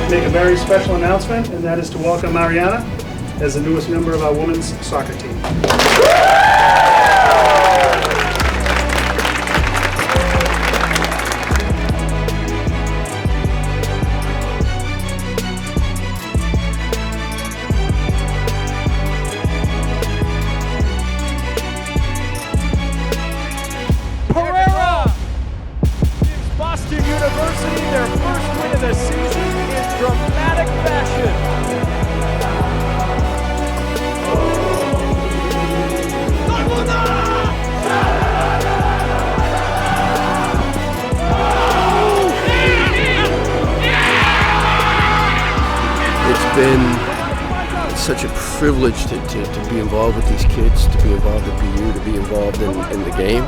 to make a very special announcement, and that is to welcome Mariana as the newest member of our women's soccer team. Boston University, their first win of the season in dramatic fashion. It's been such a privilege to be involved with these kids, to be involved at BU, to be involved in the game.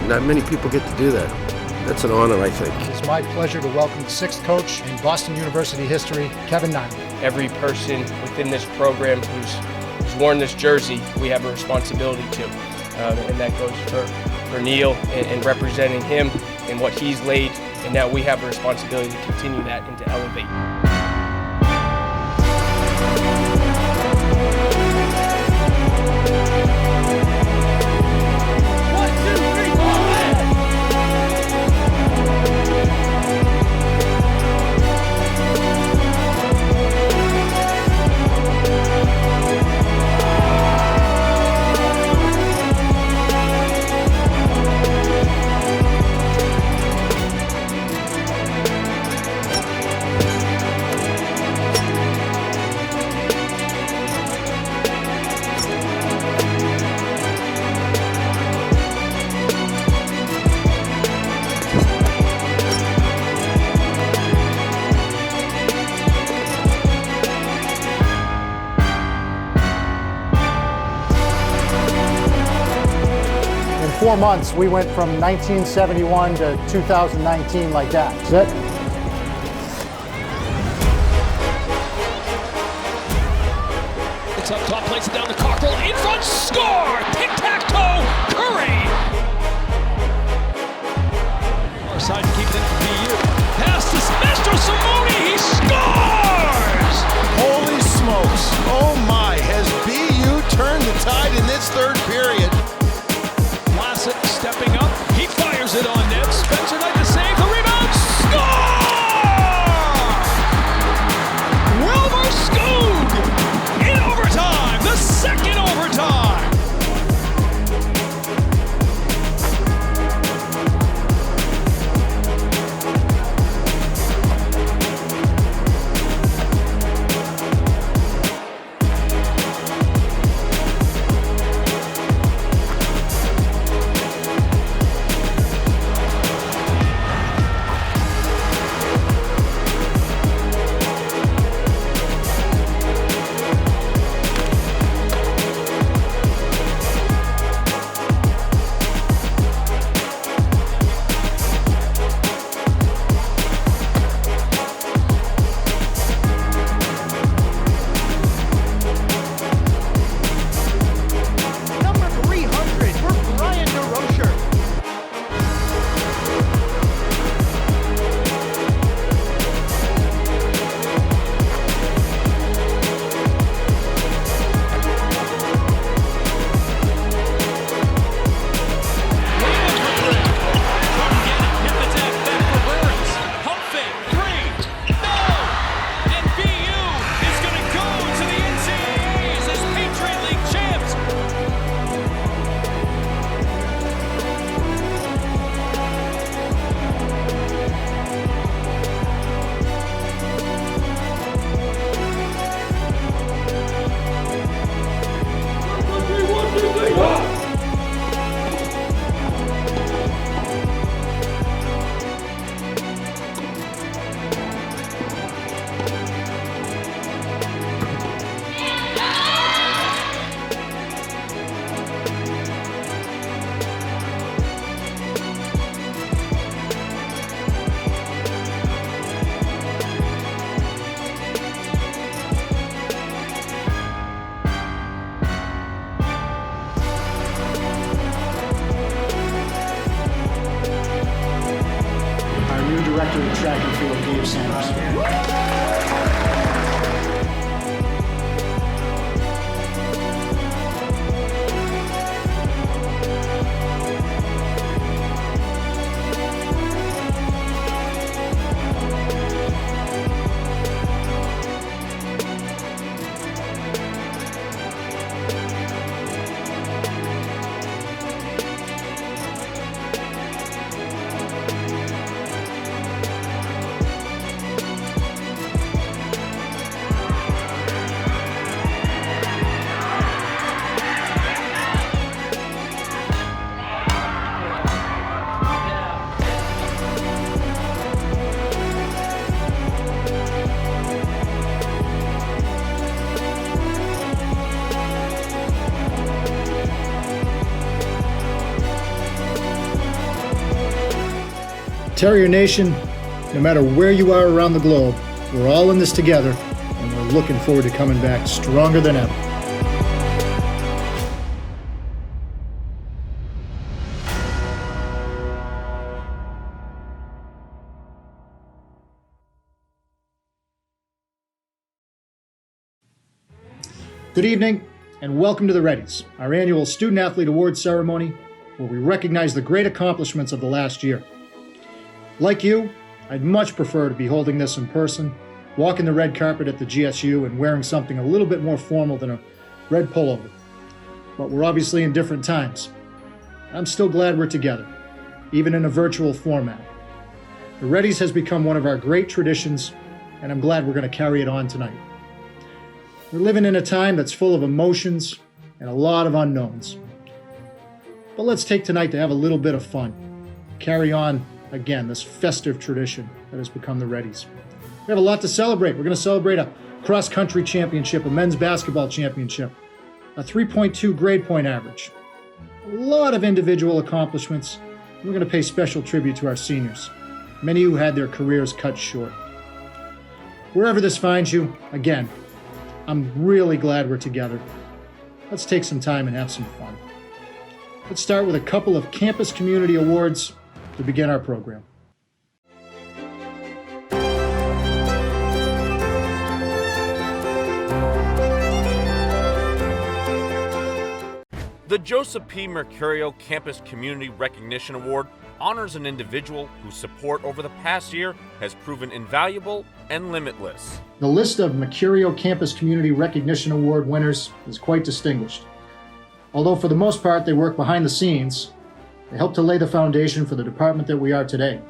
Not many people get to do that. That's an honor, I think. It's my pleasure to welcome the sixth coach in Boston University history, Kevin Nyland. Every person within this program who's worn this jersey, we have a responsibility to. And that goes for Neil and representing him and what he's laid, and now we have a responsibility to continue that and to elevate. In 4 months, we went from 1971 to 2019 like that. Is that? It's up top, plays it down the Cockrell, in front, score! Tic-tac-toe, Curry! Our side keeping it for BU. Pass to Mr. Simone, he scores! Holy smokes, oh my, has BU turned the tide in this third period? Lassett stepping up, he fires it on net, Spencer Knight the save, the rebound, score! Wilbur Skoog in overtime, the second overtime! Director of track and field, Dave Sanders. Terrier Nation, no matter where you are around the globe, we're all in this together, and we're looking forward to coming back stronger than ever. Good evening, and welcome to the Rhettys, our annual Student Athlete Awards ceremony, where we recognize the great accomplishments of the last year. Like you, I'd much prefer to be holding this in person, walking the red carpet at the GSU and wearing something a little bit more formal than a red pullover. But we're obviously in different times. I'm still glad we're together, even in a virtual format. The Rhettys has become one of our great traditions, and I'm glad we're going to carry it on tonight. We're living in a time that's full of emotions and a lot of unknowns. But let's take tonight to have a little bit of fun. Carry on, again, this festive tradition that has become the Rhettys. We have a lot to celebrate. We're going to celebrate a cross-country championship, a men's basketball championship, a 3.2 grade point average, a lot of individual accomplishments. We're going to pay special tribute to our seniors, many who had their careers cut short. Wherever this finds you, again, I'm really glad we're together. Let's take some time and have some fun. Let's start with a couple of campus community awards to begin our program. The Joseph P. Mercurio Campus Community Recognition Award honors an individual whose support over the past year has proven invaluable and limitless. The list of Mercurio Campus Community Recognition Award winners is quite distinguished. Although for the most part they work behind the scenes, they helped to lay the foundation for the department that we are today.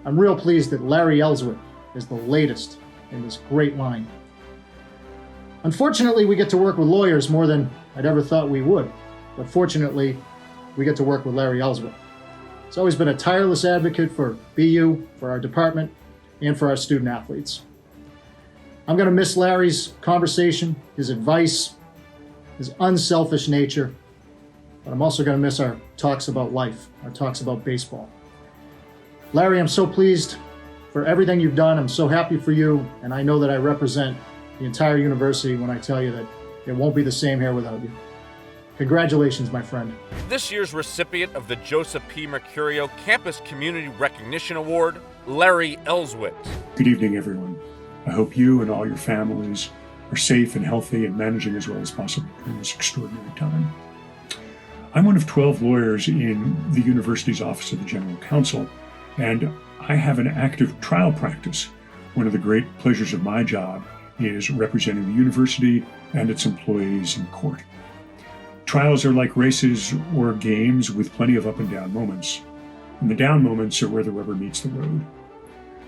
I'm real pleased that Larry Ellsworth is the latest in this great line. Unfortunately, we get to work with lawyers more than I'd ever thought we would, but fortunately, we get to work with Larry Ellsworth. He's always been a tireless advocate for BU, for our department, and for our student athletes. I'm going to miss Larry's conversation, his advice, his unselfish nature, but I'm also going to miss our talks about life, our talks about baseball. Larry, I'm so pleased for everything you've done. I'm so happy for you, and I know that I represent the entire university when I tell you that it won't be the same here without you. Congratulations, my friend. This year's recipient of the Joseph P. Mercurio Campus Community Recognition Award, Larry Ellsworth. Good evening, everyone. I hope you and all your families are safe and healthy and managing as well as possible during this extraordinary time. I'm one of 12 lawyers in the university's Office of the General Counsel, and I have an active trial practice. One of the great pleasures of my job is representing the university and its employees in court. Trials are like races or games with plenty of up and down moments. And the down moments are where the rubber meets the road.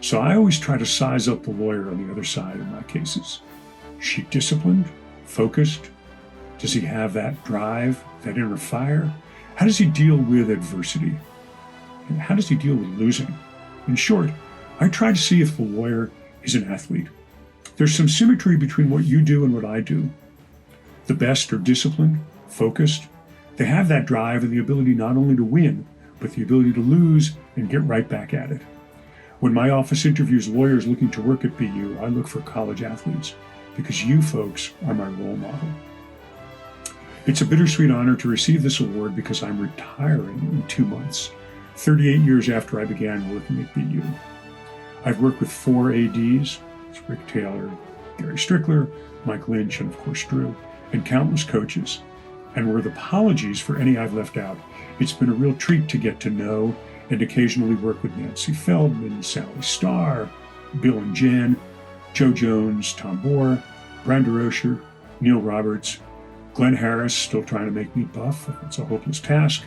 So I always try to size up the lawyer on the other side in my cases. Is she disciplined, focused? Does he have that drive, that inner fire? How does he deal with adversity? And how does he deal with losing? In short, I try to see if the lawyer is an athlete. There's some symmetry between what you do and what I do. The best are disciplined, focused. They have that drive and the ability not only to win, but the ability to lose and get right back at it. When my office interviews lawyers looking to work at BU, I look for college athletes because you folks are my role model. It's a bittersweet honor to receive this award because I'm retiring in 2 months, 38 years after I began working at BU. I've worked with 4 ADs, Rick Taylor, Gary Strickler, Mike Lynch, and of course Drew, and countless coaches. And with apologies for any I've left out, it's been a real treat to get to know and occasionally work with Nancy Feldman, Sally Starr, Bill and Jen, Joe Jones, Tom Bohr, Brian DeRocher, Neil Roberts, Glenn Harris, still trying to make me buff, it's a hopeless task,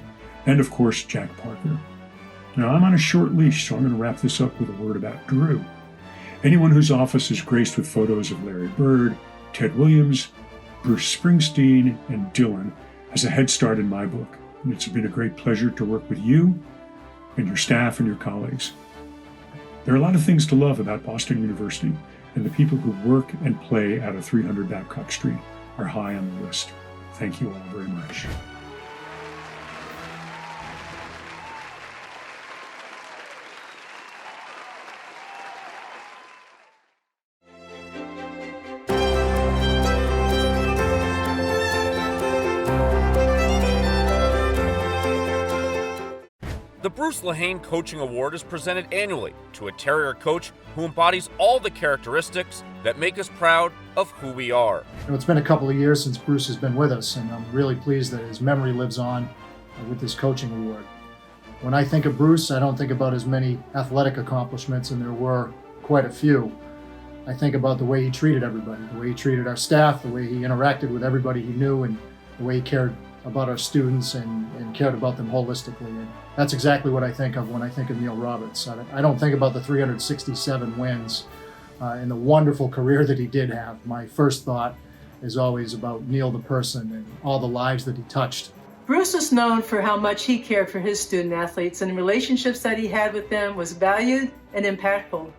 and of course Jack Parker. Now I'm on a short leash, so I'm going to wrap this up with a word about Drew. Anyone whose office is graced with photos of Larry Bird, Ted Williams, Bruce Springsteen, and Dylan has a head start in my book. And it's been a great pleasure to work with you and your staff and your colleagues. There are a lot of things to love about Boston University, and the people who work and play out of 300 Babcock Street are high on the list. Thank you all very much. Bruce Lehane Coaching Award is presented annually to a Terrier coach who embodies all the characteristics that make us proud of who we are. It's been a couple of years since Bruce has been with us, and I'm really pleased that his memory lives on with this coaching award. When I think of Bruce, I don't think about as many athletic accomplishments, and there were quite a few. I think about the way he treated everybody, the way he treated our staff, the way he interacted with everybody he knew, and the way he cared about our students and cared about them holistically. And that's exactly what I think of when I think of Neil Roberts. I don't think about the 367 wins and the wonderful career that he did have. My first thought is always about Neil the person and all the lives that he touched. Bruce was known for how much he cared for his student athletes, and the relationships that he had with them was valued and impactful.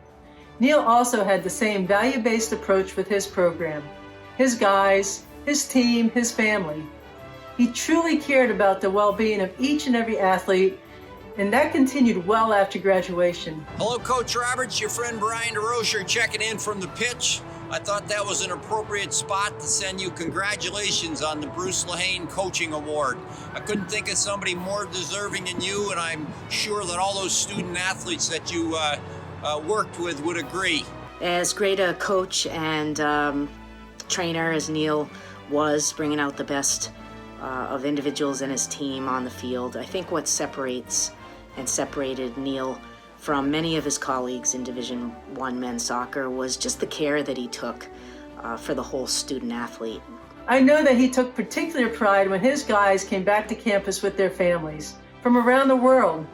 Neil also had the same value-based approach with his program, his guys, his team, his family. He truly cared about the well-being of each and every athlete, and that continued well after graduation. Hello, Coach Roberts. Your friend Brian DeRocher checking in from the pitch. I thought that was an appropriate spot to send you congratulations on the Bruce Lehane Coaching Award. I couldn't think of somebody more deserving than you, and I'm sure that all those student athletes that you worked with would agree. As great a coach and trainer as Neil was, bringing out the best of individuals in his team on the field, I think what separates and separated Neil from many of his colleagues in Division I men's soccer was just the care that he took for the whole student athlete. I know that he took particular pride when his guys came back to campus with their families from around the world.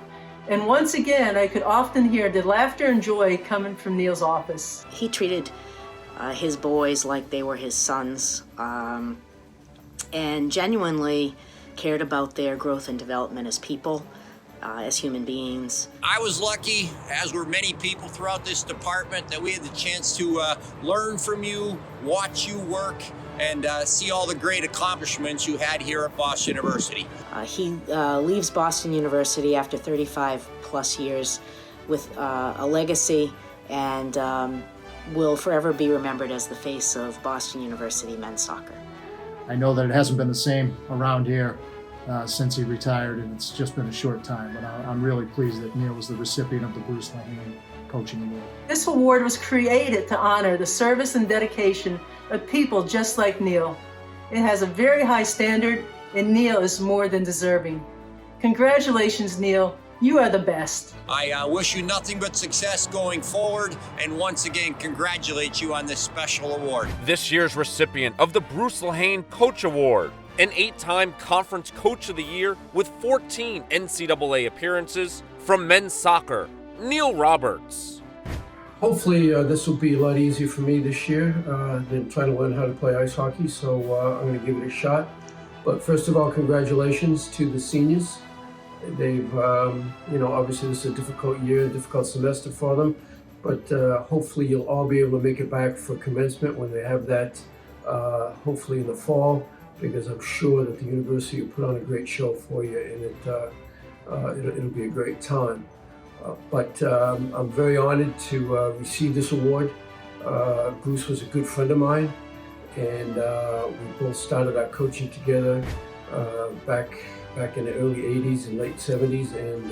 And once again, I could often hear the laughter and joy coming from Neil's office. He treated his boys like they were his sons, and genuinely cared about their growth and development as people, as human beings. I was lucky, as were many people throughout this department, that we had the chance to learn from you, watch you work, and see all the great accomplishments you had here at Boston University. He leaves Boston University after 35 plus years with a legacy, and will forever be remembered as the face of Boston University men's soccer. I know that it hasn't been the same around here since he retired, and it's just been a short time, but I'm really pleased that Neil was the recipient of the Bruce Lehane Coaching Award. This award was created to honor the service and dedication of people just like Neil. It has a very high standard, and Neil is more than deserving. Congratulations, Neil. You are the best. I wish you nothing but success going forward, and once again, congratulate you on this special award. This year's recipient of the Bruce Lehane Coach Award, an 8-time Conference Coach of the Year with 14 NCAA appearances from men's soccer, Neil Roberts. Hopefully this will be a lot easier for me this year than trying to learn how to play ice hockey, so I'm going to give it a shot. But first of all, congratulations to the seniors. They've, obviously this is a difficult year, a difficult semester for them, but hopefully you'll all be able to make it back for commencement when they have that, hopefully in the fall, because I'm sure that the university will put on a great show for you, and it'll be a great time. But I'm very honored to receive this award. Bruce was a good friend of mine, and we both started our coaching together back in the early 80s and late 70s, and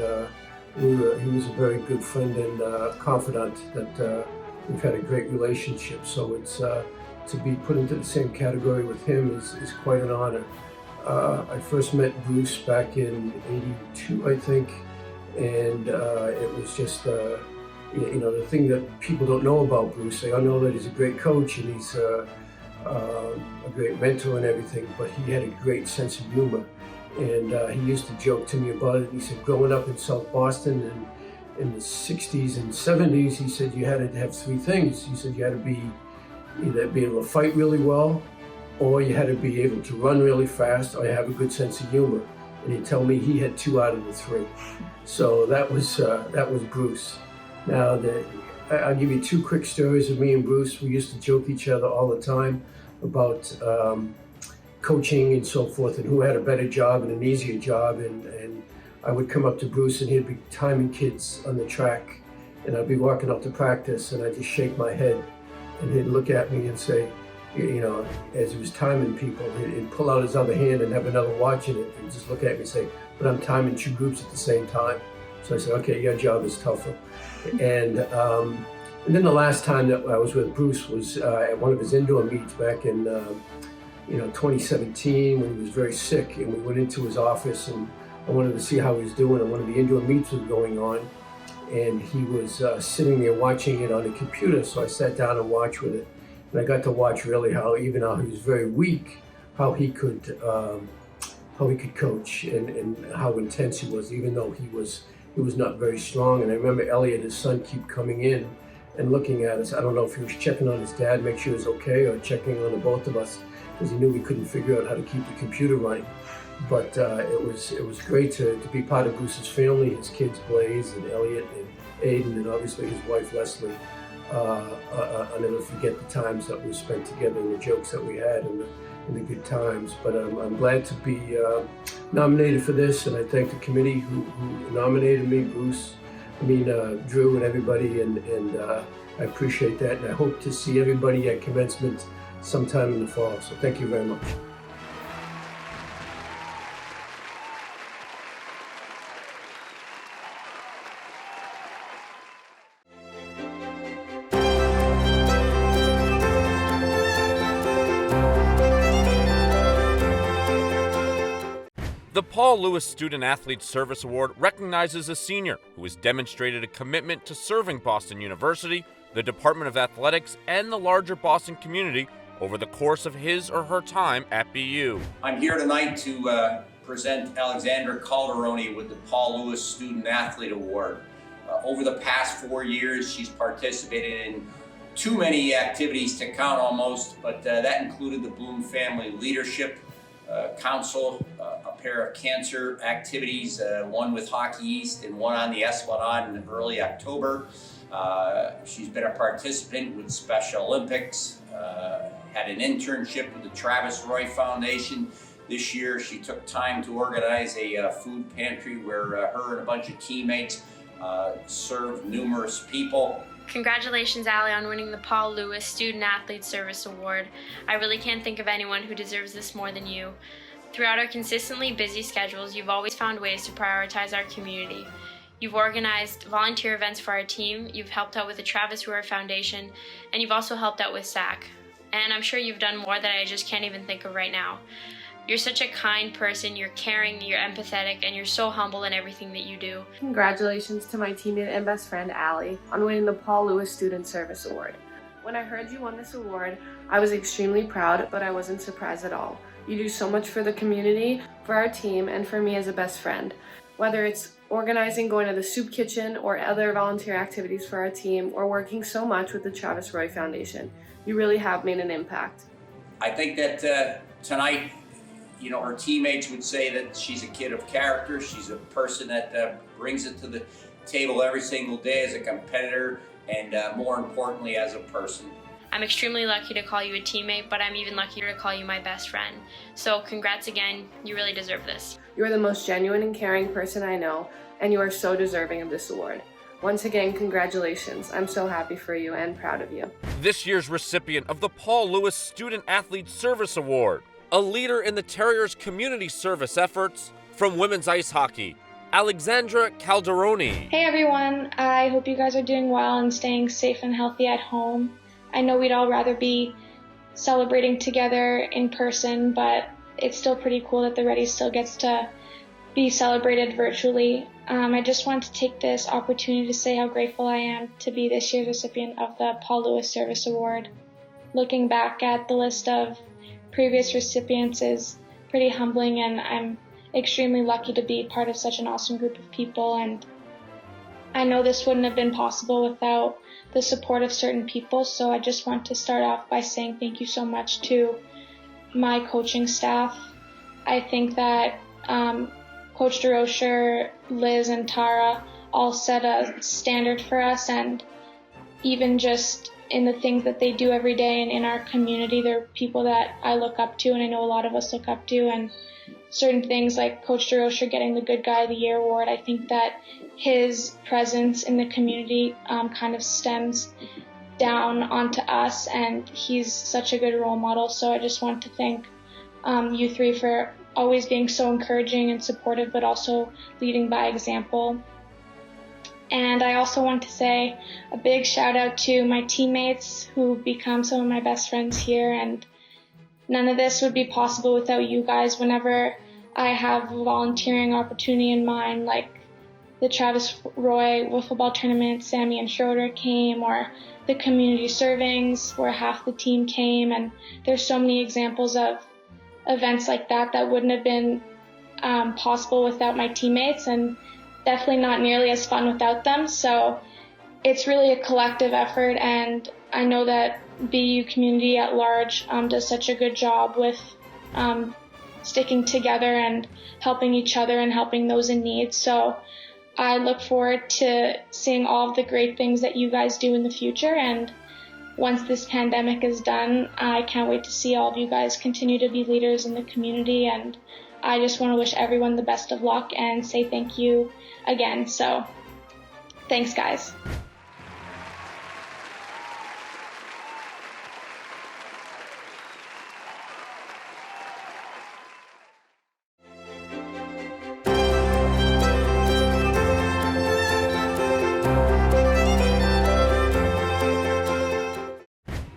he was a very good friend and confidant that we've had a great relationship. So it's to be put into the same category with him is quite an honor. I first met Bruce back in '82, I think, and it was just the thing that people don't know about Bruce. They all know that he's a great coach and he's a great mentor and everything, but he had a great sense of humor. And he used to joke to me about it. He said, growing up in South Boston and in the 60s and 70s, he said you had to have three things. He said you had to be either be able to fight really well, or you had to be able to run really fast, or you have a good sense of humor. And he'd tell me he had 2 out of the 3. So that was Bruce. Now, I'll give you 2 quick stories of me and Bruce. We used to joke each other all the time about coaching and so forth, and who had a better job and an easier job. And I would come up to Bruce and he'd be timing kids on the track, and I'd be walking up to practice and I'd just shake my head, and he'd look at me and say, as he was timing people, he'd pull out his other hand and have another watching it and just look at me and say, but I'm timing 2 groups at the same time. So I said, okay, your job is tougher. And then the last time that I was with Bruce was at one of his indoor meets back in 2017 when he was very sick, and we went into his office and I wanted to see how he was doing, and one of the indoor meets was going on, and he was sitting there watching it on the computer. So I sat down and watched with it, and I got to watch really how he was very weak, how he could coach and how intense he was, even though he was not very strong. And I remember Elliot, his son, keep coming in and looking at us. I don't know if he was checking on his dad, make sure he was okay, or checking on the both of us, because he knew we couldn't figure out how to keep the computer running. But it was great to be part of Bruce's family, his kids Blaze and Elliot and Aiden, and obviously his wife Leslie. I'll never forget the times that we spent together and the jokes that we had and the good times. But I'm glad to be nominated for this, and I thank the committee who nominated me, Drew and everybody, and I appreciate that, and I hope to see everybody at commencement sometime in the fall. So thank you very much. The Paul Lewis Student Athlete Service Award recognizes a senior who has demonstrated a commitment to serving Boston University, the Department of Athletics, and the larger Boston community over the course of his or her time at BU. I'm here tonight to present Alexandra Calderoni with the Paul Lewis Student Athlete Award. Over the past 4 years, she's participated in too many activities to count almost, but that included the Bloom Family Leadership Council, a pair of cancer activities, one with Hockey East and one on the Esplanade in early October. She's been a participant with Special Olympics, had an internship with the Travis Roy Foundation. This year she took time to organize a food pantry where her and a bunch of teammates served numerous people. Congratulations, Allie, on winning the Paul Lewis Student Athlete Service Award. I really can't think of anyone who deserves this more than you. Throughout our consistently busy schedules, you've always found ways to prioritize our community. You've organized volunteer events for our team, you've helped out with the Travis Roy Foundation, and you've also helped out with SAC. And I'm sure you've done more that I just can't even think of right now. You're such a kind person, you're caring, you're empathetic, and you're so humble in everything that you do. Congratulations to my teammate and best friend, Allie, on winning the Paul Lewis Student Service Award. When I heard you won this award, I was extremely proud, but I wasn't surprised at all. You do so much for the community, for our team, and for me as a best friend. Whether it's organizing going to the soup kitchen or other volunteer activities for our team, or working so much with the Travis Roy Foundation, you really have made an impact. I think that tonight, her teammates would say that she's a kid of character. She's a person that brings it to the table every single day as a competitor and more importantly as a person. I'm extremely lucky to call you a teammate, but I'm even luckier to call you my best friend. So congrats again, you really deserve this. You are the most genuine and caring person I know, and you are so deserving of this award. Once again, congratulations. I'm so happy for you and proud of you. This year's recipient of the Paul Lewis Student Athlete Service Award, a leader in the Terriers' community service efforts from women's ice hockey, Alexandra Calderoni. Hey everyone, I hope you guys are doing well and staying safe and healthy at home. I know we'd all rather be celebrating together in person, but it's still pretty cool that the Rhettys still gets to be celebrated virtually. I just want to take this opportunity to say how grateful I am to be this year's recipient of the Paul Lewis Service Award. Looking back at the list of previous recipients is pretty humbling, and I'm extremely lucky to be part of such an awesome group of people, and I know this wouldn't have been possible without the support of certain people, so I just want to start off by saying thank you so much to my coaching staff. I think that Coach DeRocher, Liz, and Tara all set a standard for us, and even just in the things that they do every day and in our community, they're people that I look up to, and I know a lot of us look up to, and certain things like Coach DeRocher getting the Good Guy of the Year award, I think that his presence in the community kind of stems down onto us, and he's such a good role model. So I just want to thank you three for always being so encouraging and supportive, but also leading by example. And I also want to say a big shout out to my teammates who've become some of my best friends here, and none of this would be possible without you guys. Whenever I have a volunteering opportunity in mind, like the Travis Roy wiffle ball tournament, Sammy and Schroeder came, or the community servings where half the team came, and there's so many examples of events like that that wouldn't have been possible without my teammates, and definitely not nearly as fun without them. So it's really a collective effort, and I know that BU community at large does such a good job with sticking together and helping each other and helping those in need. So I look forward to seeing all of the great things that you guys do in the future, and once this pandemic is done, I can't wait to see all of you guys continue to be leaders in the community, and I just want to wish everyone the best of luck and say thank you again. So thanks, guys.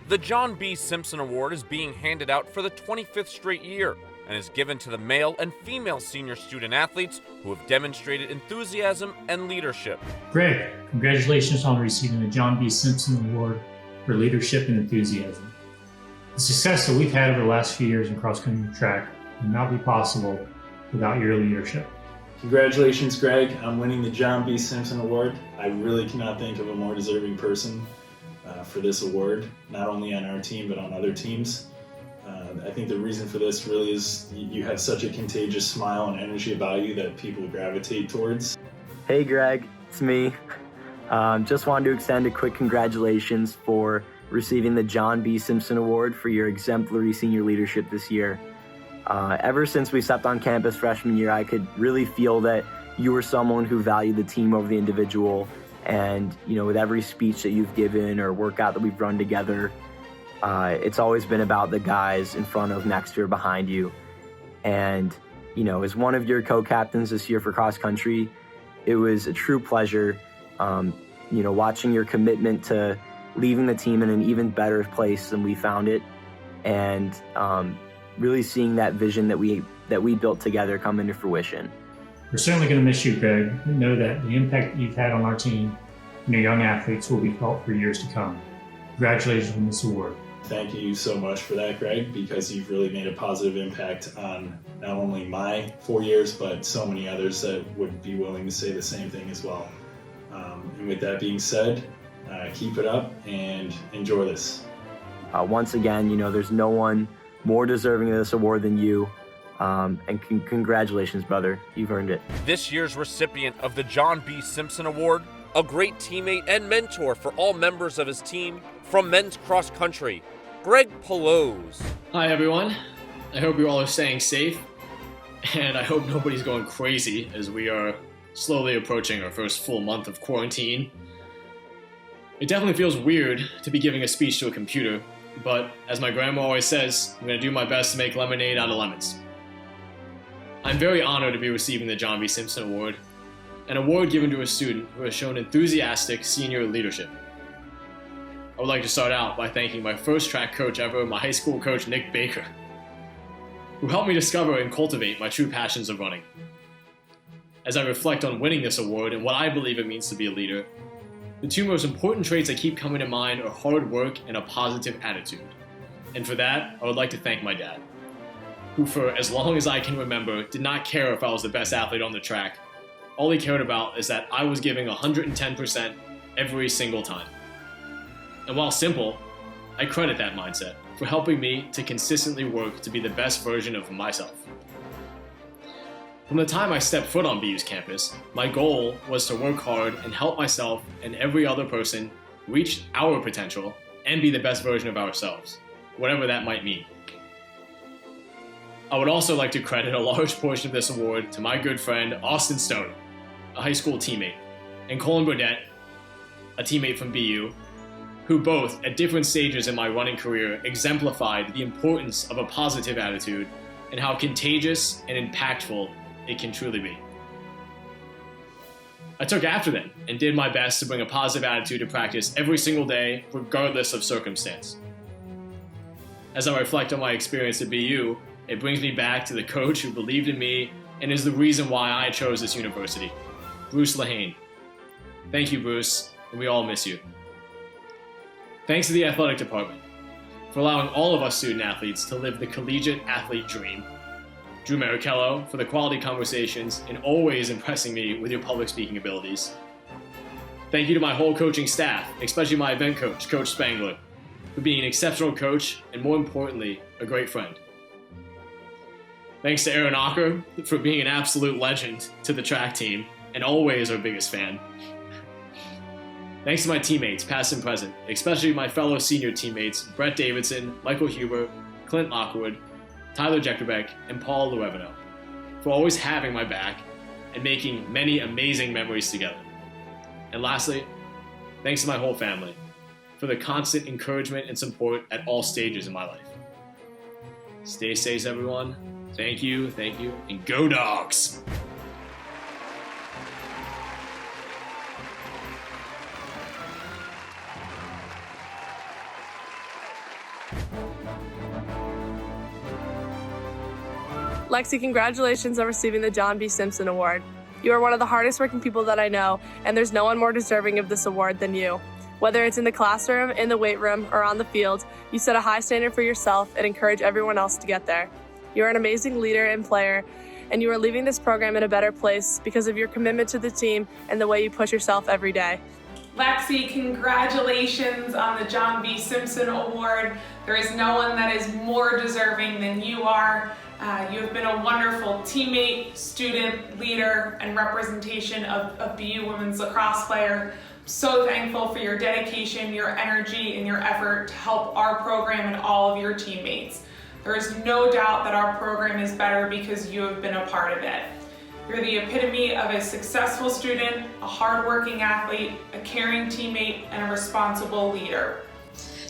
The John B. Simpson Award is being handed out for the 25th straight year and is given to the male and female senior student athletes who have demonstrated enthusiasm and leadership. Greg, congratulations on receiving the John B. Simpson Award for Leadership and Enthusiasm. The success that we've had over the last few years in cross-country track would not be possible without your leadership. Congratulations, Greg, on winning the John B. Simpson Award. I really cannot think of a more deserving person for this award, not only on our team, but on other teams. I think the reason for this really is you have such a contagious smile and energy about you that people gravitate towards. Hey Greg, it's me. Just wanted to extend a quick congratulations for receiving the John B. Simpson Award for your exemplary senior leadership this year. Ever since we stepped on campus freshman year, I could really feel that you were someone who valued the team over the individual. And, you know, with every speech that you've given or workout that we've run together, it's always been about the guys in front of, next to, or behind you. And, you know, as one of your co-captains this year for cross country, it was a true pleasure, you know, watching your commitment to leaving the team in an even better place than we found it, and really seeing that vision that we built together come into fruition. We're certainly going to miss you, Greg. We know that the impact you've had on our team and your young athletes will be felt for years to come. Congratulations on this award. Thank you so much for that, Greg, because you've really made a positive impact on not only my 4 years, but so many others that would be willing to say the same thing as well. And with that being said, keep it up and enjoy this. Once again, you know, there's no one more deserving of this award than you. And congratulations, brother. You've earned it. This year's recipient of the John B. Simpson Award, a great teammate and mentor for all members of his team from men's cross country, Greg Pelouse. Hi, everyone. I hope you all are staying safe, and I hope nobody's going crazy as we are slowly approaching our first full month of quarantine. It definitely feels weird to be giving a speech to a computer, but as my grandma always says, I'm going to do my best to make lemonade out of lemons. I'm very honored to be receiving the John B. Simpson Award, an award given to a student who has shown enthusiastic senior leadership. I would like to start out by thanking my first track coach ever, my high school coach, Nick Baker, who helped me discover and cultivate my true passions of running. As I reflect on winning this award and what I believe it means to be a leader, the two most important traits that keep coming to mind are hard work and a positive attitude. And for that, I would like to thank my dad, who for as long as I can remember did not care if I was the best athlete on the track. All he cared about is that I was giving 110% every single time. And while simple, I credit that mindset for helping me to consistently work to be the best version of myself. From the time I stepped foot on BU's campus, my goal was to work hard and help myself and every other person reach our potential and be the best version of ourselves, whatever that might mean. I would also like to credit a large portion of this award to my good friend Austin Stone, a high school teammate, and Colin Burdett, a teammate from BU, who both, at different stages in my running career, exemplified the importance of a positive attitude and how contagious and impactful it can truly be. I took after them and did my best to bring a positive attitude to practice every single day, regardless of circumstance. As I reflect on my experience at BU, it brings me back to the coach who believed in me and is the reason why I chose this university, Bruce Lehane. Thank you, Bruce, and we all miss you. Thanks to the athletic department for allowing all of us student athletes to live the collegiate athlete dream. Drew Marichello for the quality conversations and always impressing me with your public speaking abilities. Thank you to my whole coaching staff, especially my event coach, Coach Spangler, for being an exceptional coach and, more importantly, a great friend. Thanks to Aaron Ocker for being an absolute legend to the track team and always our biggest fan. Thanks to my teammates, past and present, especially my fellow senior teammates, Brett Davidson, Michael Huber, Clint Lockwood, Tyler Jeckerbeck, and Paul Luevino, for always having my back and making many amazing memories together. And lastly, thanks to my whole family for the constant encouragement and support at all stages in my life. Stay safe, everyone. Thank you, and go Dogs! Lexi, congratulations on receiving the John B. Simpson Award. You are one of the hardest working people that I know, and there's no one more deserving of this award than you. Whether it's in the classroom, in the weight room, or on the field, you set a high standard for yourself and encourage everyone else to get there. You're an amazing leader and player, and you are leaving this program in a better place because of your commitment to the team and the way you push yourself every day. Lexi, congratulations on the John B. Simpson Award. There is no one that is more deserving than you are. You have been a wonderful teammate, student, leader, and representation of BU women's lacrosse player. I'm so thankful for your dedication, your energy, and your effort to help our program and all of your teammates. There is no doubt that our program is better because you have been a part of it. You're the epitome of a successful student, a hardworking athlete, a caring teammate, and a responsible leader.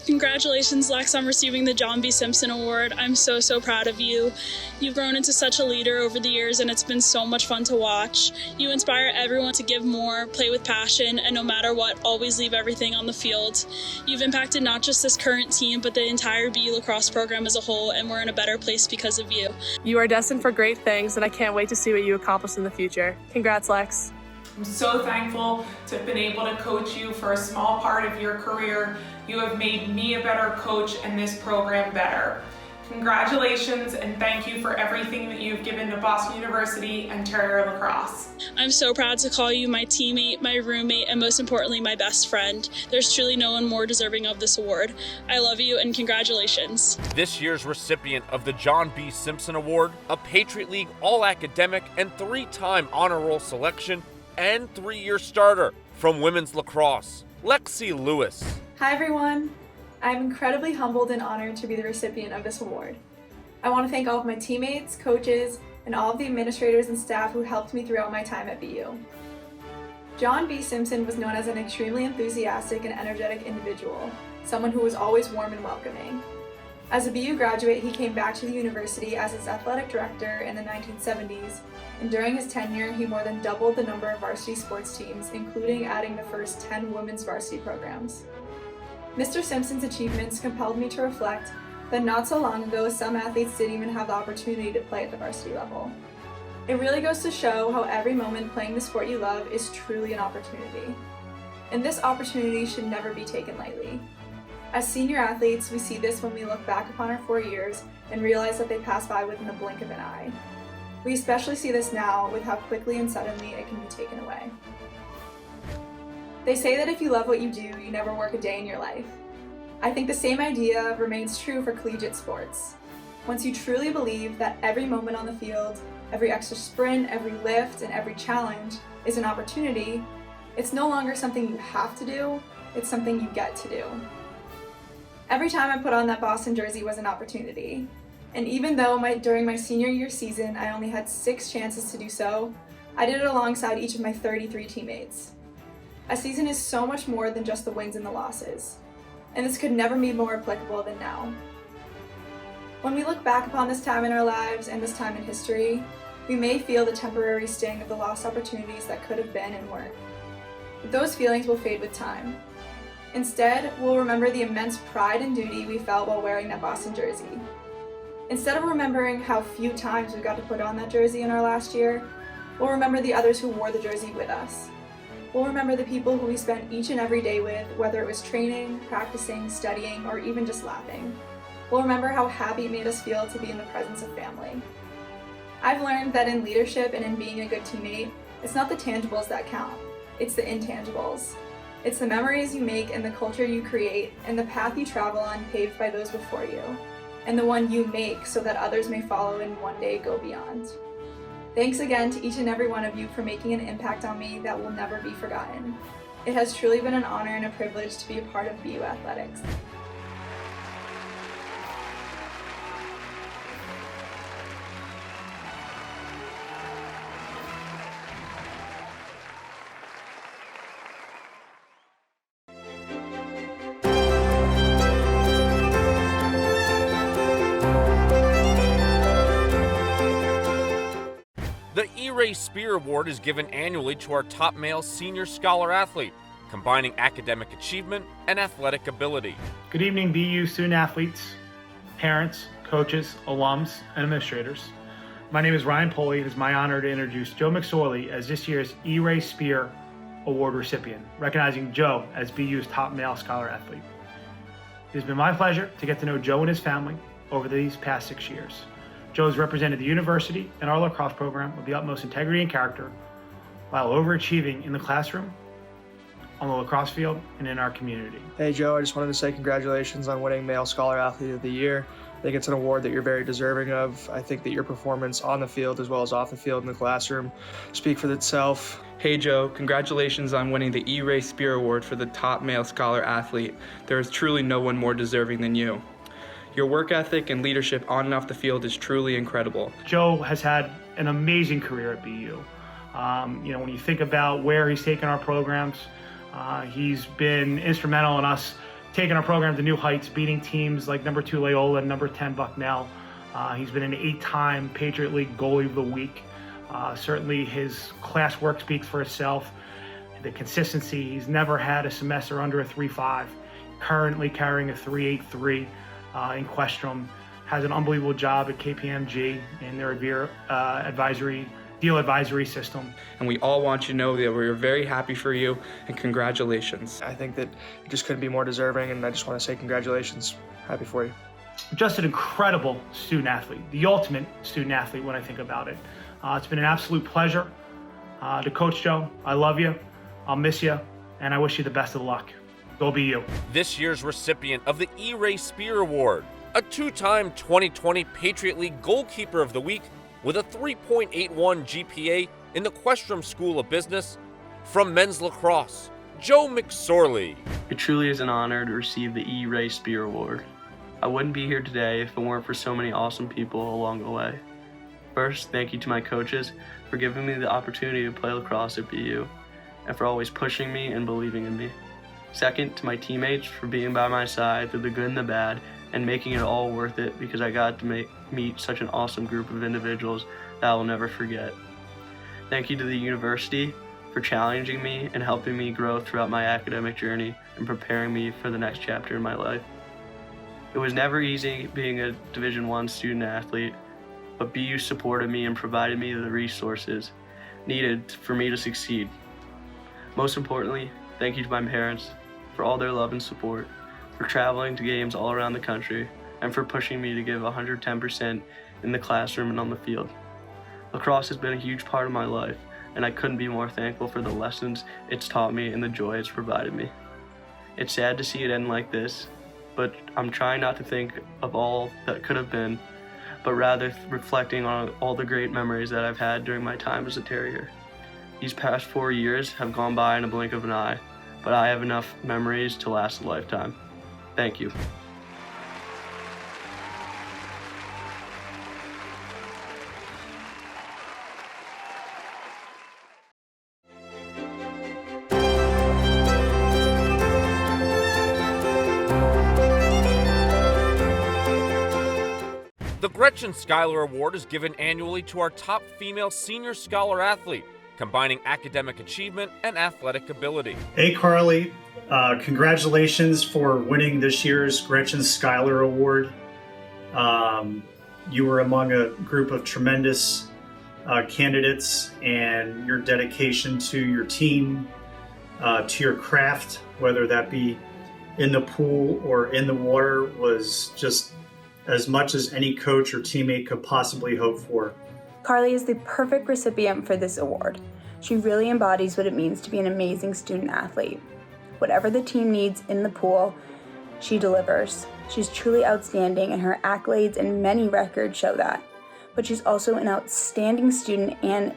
Congratulations, Lex, on receiving the John B. Simpson Award. I'm so proud of you. You've grown into such a leader over the years, and it's been so much fun to watch. You inspire everyone to give more, play with passion, and no matter what, always leave everything on the field. You've impacted not just this current team, but the entire BU lacrosse program as a whole, and we're in a better place because of you. You are destined for great things, and I can't wait to see what you accomplish in the future. Congrats, Lex. I'm so thankful to have been able to coach you for a small part of your career. You have made me a better coach and this program better. Congratulations and thank you for everything that you've given to Boston University and Terrier Lacrosse. I'm so proud to call you my teammate, my roommate, and most importantly, my best friend. There's truly no one more deserving of this award. I love you and congratulations. This year's recipient of the John B. Simpson Award, a Patriot League All-Academic and 3-time Honor Roll selection, and 3-year starter from women's lacrosse, Lexi Lewis. Hi everyone. I'm incredibly humbled and honored to be the recipient of this award. I want to thank all of my teammates, coaches, and all of the administrators and staff who helped me throughout my time at BU. John B. Simpson was known as an extremely enthusiastic and energetic individual, someone who was always warm and welcoming. As a BU graduate, he came back to the university as its athletic director in the 1970s, and during his tenure, he more than doubled the number of varsity sports teams, including adding the first 10 women's varsity programs. Mr. Simpson's achievements compelled me to reflect that not so long ago, some athletes didn't even have the opportunity to play at the varsity level. It really goes to show how every moment playing the sport you love is truly an opportunity. And this opportunity should never be taken lightly. As senior athletes, we see this when we look back upon our 4 years and realize that they passed by within the blink of an eye. We especially see this now with how quickly and suddenly it can be taken away. They say that if you love what you do, you never work a day in your life. I think the same idea remains true for collegiate sports. Once you truly believe that every moment on the field, every extra sprint, every lift, and every challenge is an opportunity, it's no longer something you have to do, it's something you get to do. Every time I put on that Boston jersey was an opportunity. And even though during my senior year season, I only had 6 chances to do so, I did it alongside each of my 33 teammates. A season is so much more than just the wins and the losses, and this could never be more applicable than now. When we look back upon this time in our lives and this time in history, we may feel the temporary sting of the lost opportunities that could have been and weren't. But those feelings will fade with time. Instead, we'll remember the immense pride and duty we felt while wearing that Boston jersey. Instead of remembering how few times we got to put on that jersey in our last year, we'll remember the others who wore the jersey with us. We'll remember the people who we spent each and every day with, whether it was training, practicing, studying, or even just laughing. We'll remember how happy it made us feel to be in the presence of family. I've learned that in leadership and in being a good teammate, it's not the tangibles that count, it's the intangibles. It's the memories you make and the culture you create and the path you travel on paved by those before you, and the one you make so that others may follow and one day go beyond. Thanks again to each and every one of you for making an impact on me that will never be forgotten. It has truly been an honor and a privilege to be a part of BU Athletics. The E-Ray Spear Award is given annually to our top male senior scholar athlete, combining academic achievement and athletic ability. Good evening, BU student athletes, parents, coaches, alums, and administrators. My name is Ryan Poley, and it is my honor to introduce Joe McSorley as this year's E-Ray Spear Award recipient, recognizing Joe as BU's top male scholar athlete. It has been my pleasure to get to know Joe and his family over these past 6 years. Joe has represented the university and our lacrosse program with the utmost integrity and character, while overachieving in the classroom, on the lacrosse field, and in our community. Hey Joe, I just wanted to say congratulations on winning Male Scholar Athlete of the Year. I think it's an award that you're very deserving of. I think that your performance on the field as well as off the field in the classroom speak for itself. Hey Joe, congratulations on winning the E-Ray Spear Award for the top male scholar athlete. There is truly no one more deserving than you. Your work ethic and leadership on and off the field is truly incredible. Joe has had an amazing career at BU. When you think about where he's taken our programs, he's been instrumental in us taking our program to new heights, beating teams like number 2 Loyola and number 10 Bucknell. He's been an 8-time Patriot League Goalie of the Week. Certainly his class work speaks for itself. The consistency, he's never had a semester under a 3.5, currently carrying a 3.83 in Questrom, has an unbelievable job at KPMG in their deal advisory system. And we all want you to know that we're very happy for you and congratulations. I think that you just couldn't be more deserving, and I just want to say congratulations. Happy for you. Just an incredible student athlete, the ultimate student athlete when I think about it. It's been an absolute pleasure to coach Joe. I love you, I'll miss you, and I wish you the best of luck. Go BU. This year's recipient of the E-Ray Spear Award, a 2-time 2020 Patriot League Goalkeeper of the Week with a 3.81 GPA in the Questrom School of Business, from men's lacrosse, Joe McSorley. It truly is an honor to receive the E-Ray Spear Award. I wouldn't be here today if it weren't for so many awesome people along the way. First, thank you to my coaches for giving me the opportunity to play lacrosse at BU and for always pushing me and believing in me. Second, to my teammates for being by my side through the good and the bad and making it all worth it, because I got to meet such an awesome group of individuals that I will never forget. Thank you to the university for challenging me and helping me grow throughout my academic journey and preparing me for the next chapter in my life. It was never easy being a Division I student athlete, but BU supported me and provided me the resources needed for me to succeed. Most importantly, thank you to my parents for all their love and support, for traveling to games all around the country, and for pushing me to give 110% in the classroom and on the field. Lacrosse has been a huge part of my life, and I couldn't be more thankful for the lessons it's taught me and the joy it's provided me. It's sad to see it end like this, but I'm trying not to think of all that could have been, but rather reflecting on all the great memories that I've had during my time as a Terrier. These past 4 years have gone by in a blink of an eye, but I have enough memories to last a lifetime. Thank you. The Gretchen Schuyler Award is given annually to our top female senior scholar athlete, combining academic achievement and athletic ability. Hey, Carly. Congratulations for winning this year's Gretchen Schuyler Award. You were among a group of tremendous candidates, and your dedication to your team, to your craft, whether that be in the pool or in the water, was just as much as any coach or teammate could possibly hope for. Carly is the perfect recipient for this award. She really embodies what it means to be an amazing student athlete. Whatever the team needs in the pool, she delivers. She's truly outstanding, and her accolades and many records show that. But she's also an outstanding student and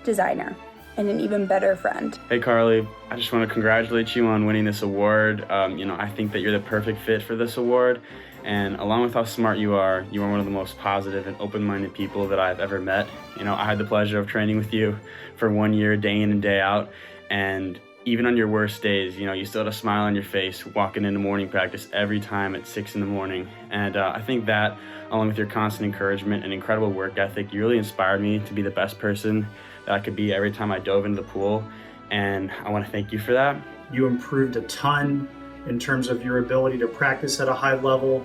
designer, and an even better friend. Hey Carly, I just want to congratulate you on winning this award. I think that you're the perfect fit for this award, and along with how smart you are one of the most positive and open-minded people that I've ever met. I had the pleasure of training with you for 1 year, day in and day out, and even on your worst days, you still had a smile on your face walking into morning practice every time at 6 in the morning. And I think that, along with your constant encouragement and incredible work ethic, you really inspired me to be the best person that I could be every time I dove into the pool. And I want to thank you for that. You improved a ton in terms of your ability to practice at a high level.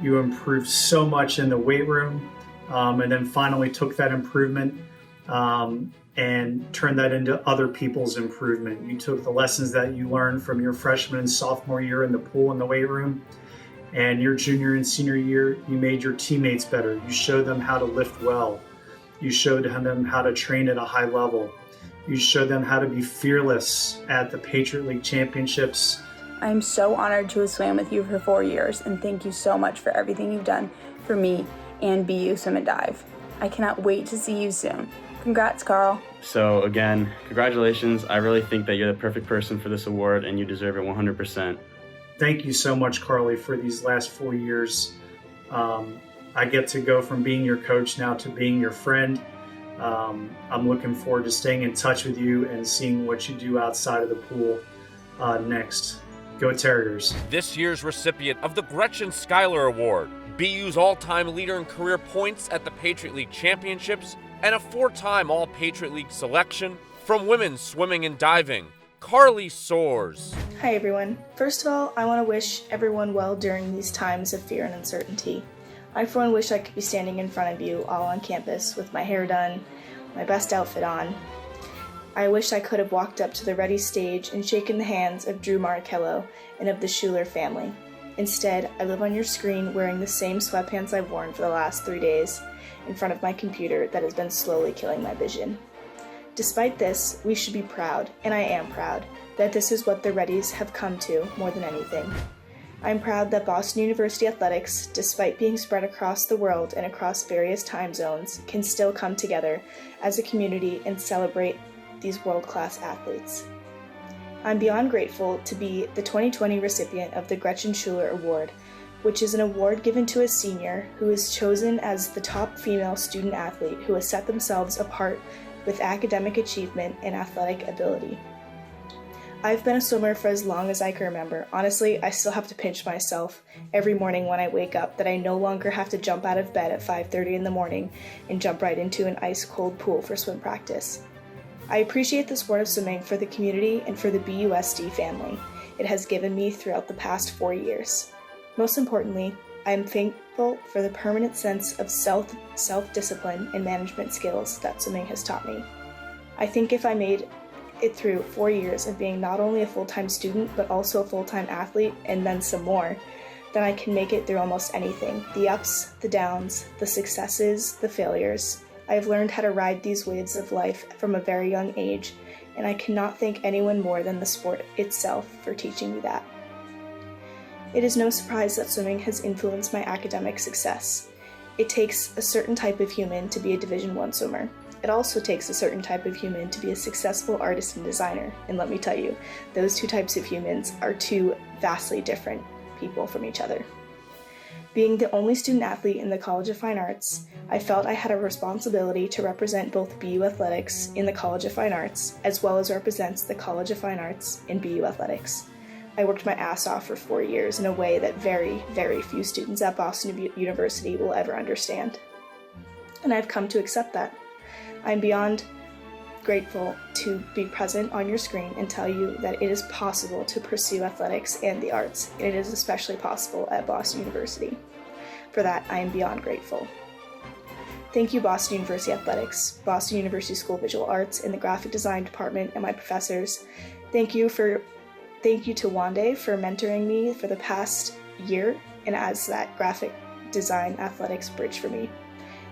You improved so much in the weight room, and then finally took that improvement and turn that into other people's improvement. You took the lessons that you learned from your freshman and sophomore year in the pool and the weight room, and your junior and senior year, you made your teammates better. You showed them how to lift well. You showed them how to train at a high level. You showed them how to be fearless at the Patriot League Championships. I'm so honored to have swam with you for 4 years, and thank you so much for everything you've done for me and BU Swim and Dive. I cannot wait to see you soon. Congrats, Carl. So again, congratulations. I really think that you're the perfect person for this award, and you deserve it 100%. Thank you so much, Carly, for these last 4 years. I get to go from being your coach now to being your friend. I'm looking forward to staying in touch with you and seeing what you do outside of the pool next. Go Terriers. This year's recipient of the Gretchen Schuyler Award, BU's all-time leader in career points at the Patriot League Championships, and a 4-time All-Patriot League selection from women's swimming and diving, Carly Soares. Hi everyone. First of all, I want to wish everyone well during these times of fear and uncertainty. I for one wish I could be standing in front of you all on campus with my hair done, my best outfit on. I wish I could have walked up to the Rhettys stage and shaken the hands of Drew Marichello and of the Schuler family. Instead, I live on your screen wearing the same sweatpants I've worn for the last 3 days in front of my computer that has been slowly killing my vision. Despite this, we should be proud, and I am proud, that this is what the Rhettys have come to more than anything. I'm proud that Boston University athletics, despite being spread across the world and across various time zones, can still come together as a community and celebrate these world-class athletes. I'm beyond grateful to be the 2020 recipient of the Gretchen Schuyler Award, which is an award given to a senior who is chosen as the top female student athlete who has set themselves apart with academic achievement and athletic ability. I've been a swimmer for as long as I can remember. Honestly, I still have to pinch myself every morning when I wake up that I no longer have to jump out of bed at 5:30 in the morning and jump right into an ice-cold pool for swim practice. I appreciate the sport of swimming for the community and for the BUSD family it has given me throughout the past 4 years. Most importantly, I am thankful for the permanent sense of self-discipline and management skills that swimming has taught me. I think if I made it through 4 years of being not only a full-time student but also a full-time athlete and then some more, then I can make it through almost anything. The ups, the downs, the successes, the failures. I have learned how to ride these waves of life from a very young age, and I cannot thank anyone more than the sport itself for teaching me that. It is no surprise that swimming has influenced my academic success. It takes a certain type of human to be a Division I swimmer. It also takes a certain type of human to be a successful artist and designer, and let me tell you, those two types of humans are two vastly different people from each other. Being the only student athlete in the College of Fine Arts, I felt I had a responsibility to represent both BU athletics in the College of Fine Arts, as well as represents the College of Fine Arts in BU athletics. I worked my ass off for 4 years in a way that very, very few students at Boston University will ever understand. And I've come to accept that. I'm beyond grateful to be present on your screen and tell you that it is possible to pursue athletics and the arts, and it is especially possible at Boston University. For that, I am beyond grateful. Thank you, Boston University Athletics, Boston University School of Visual Arts, and the Graphic Design Department, and my professors. Thank you to Wande for mentoring me for the past year and as that graphic design athletics bridge for me.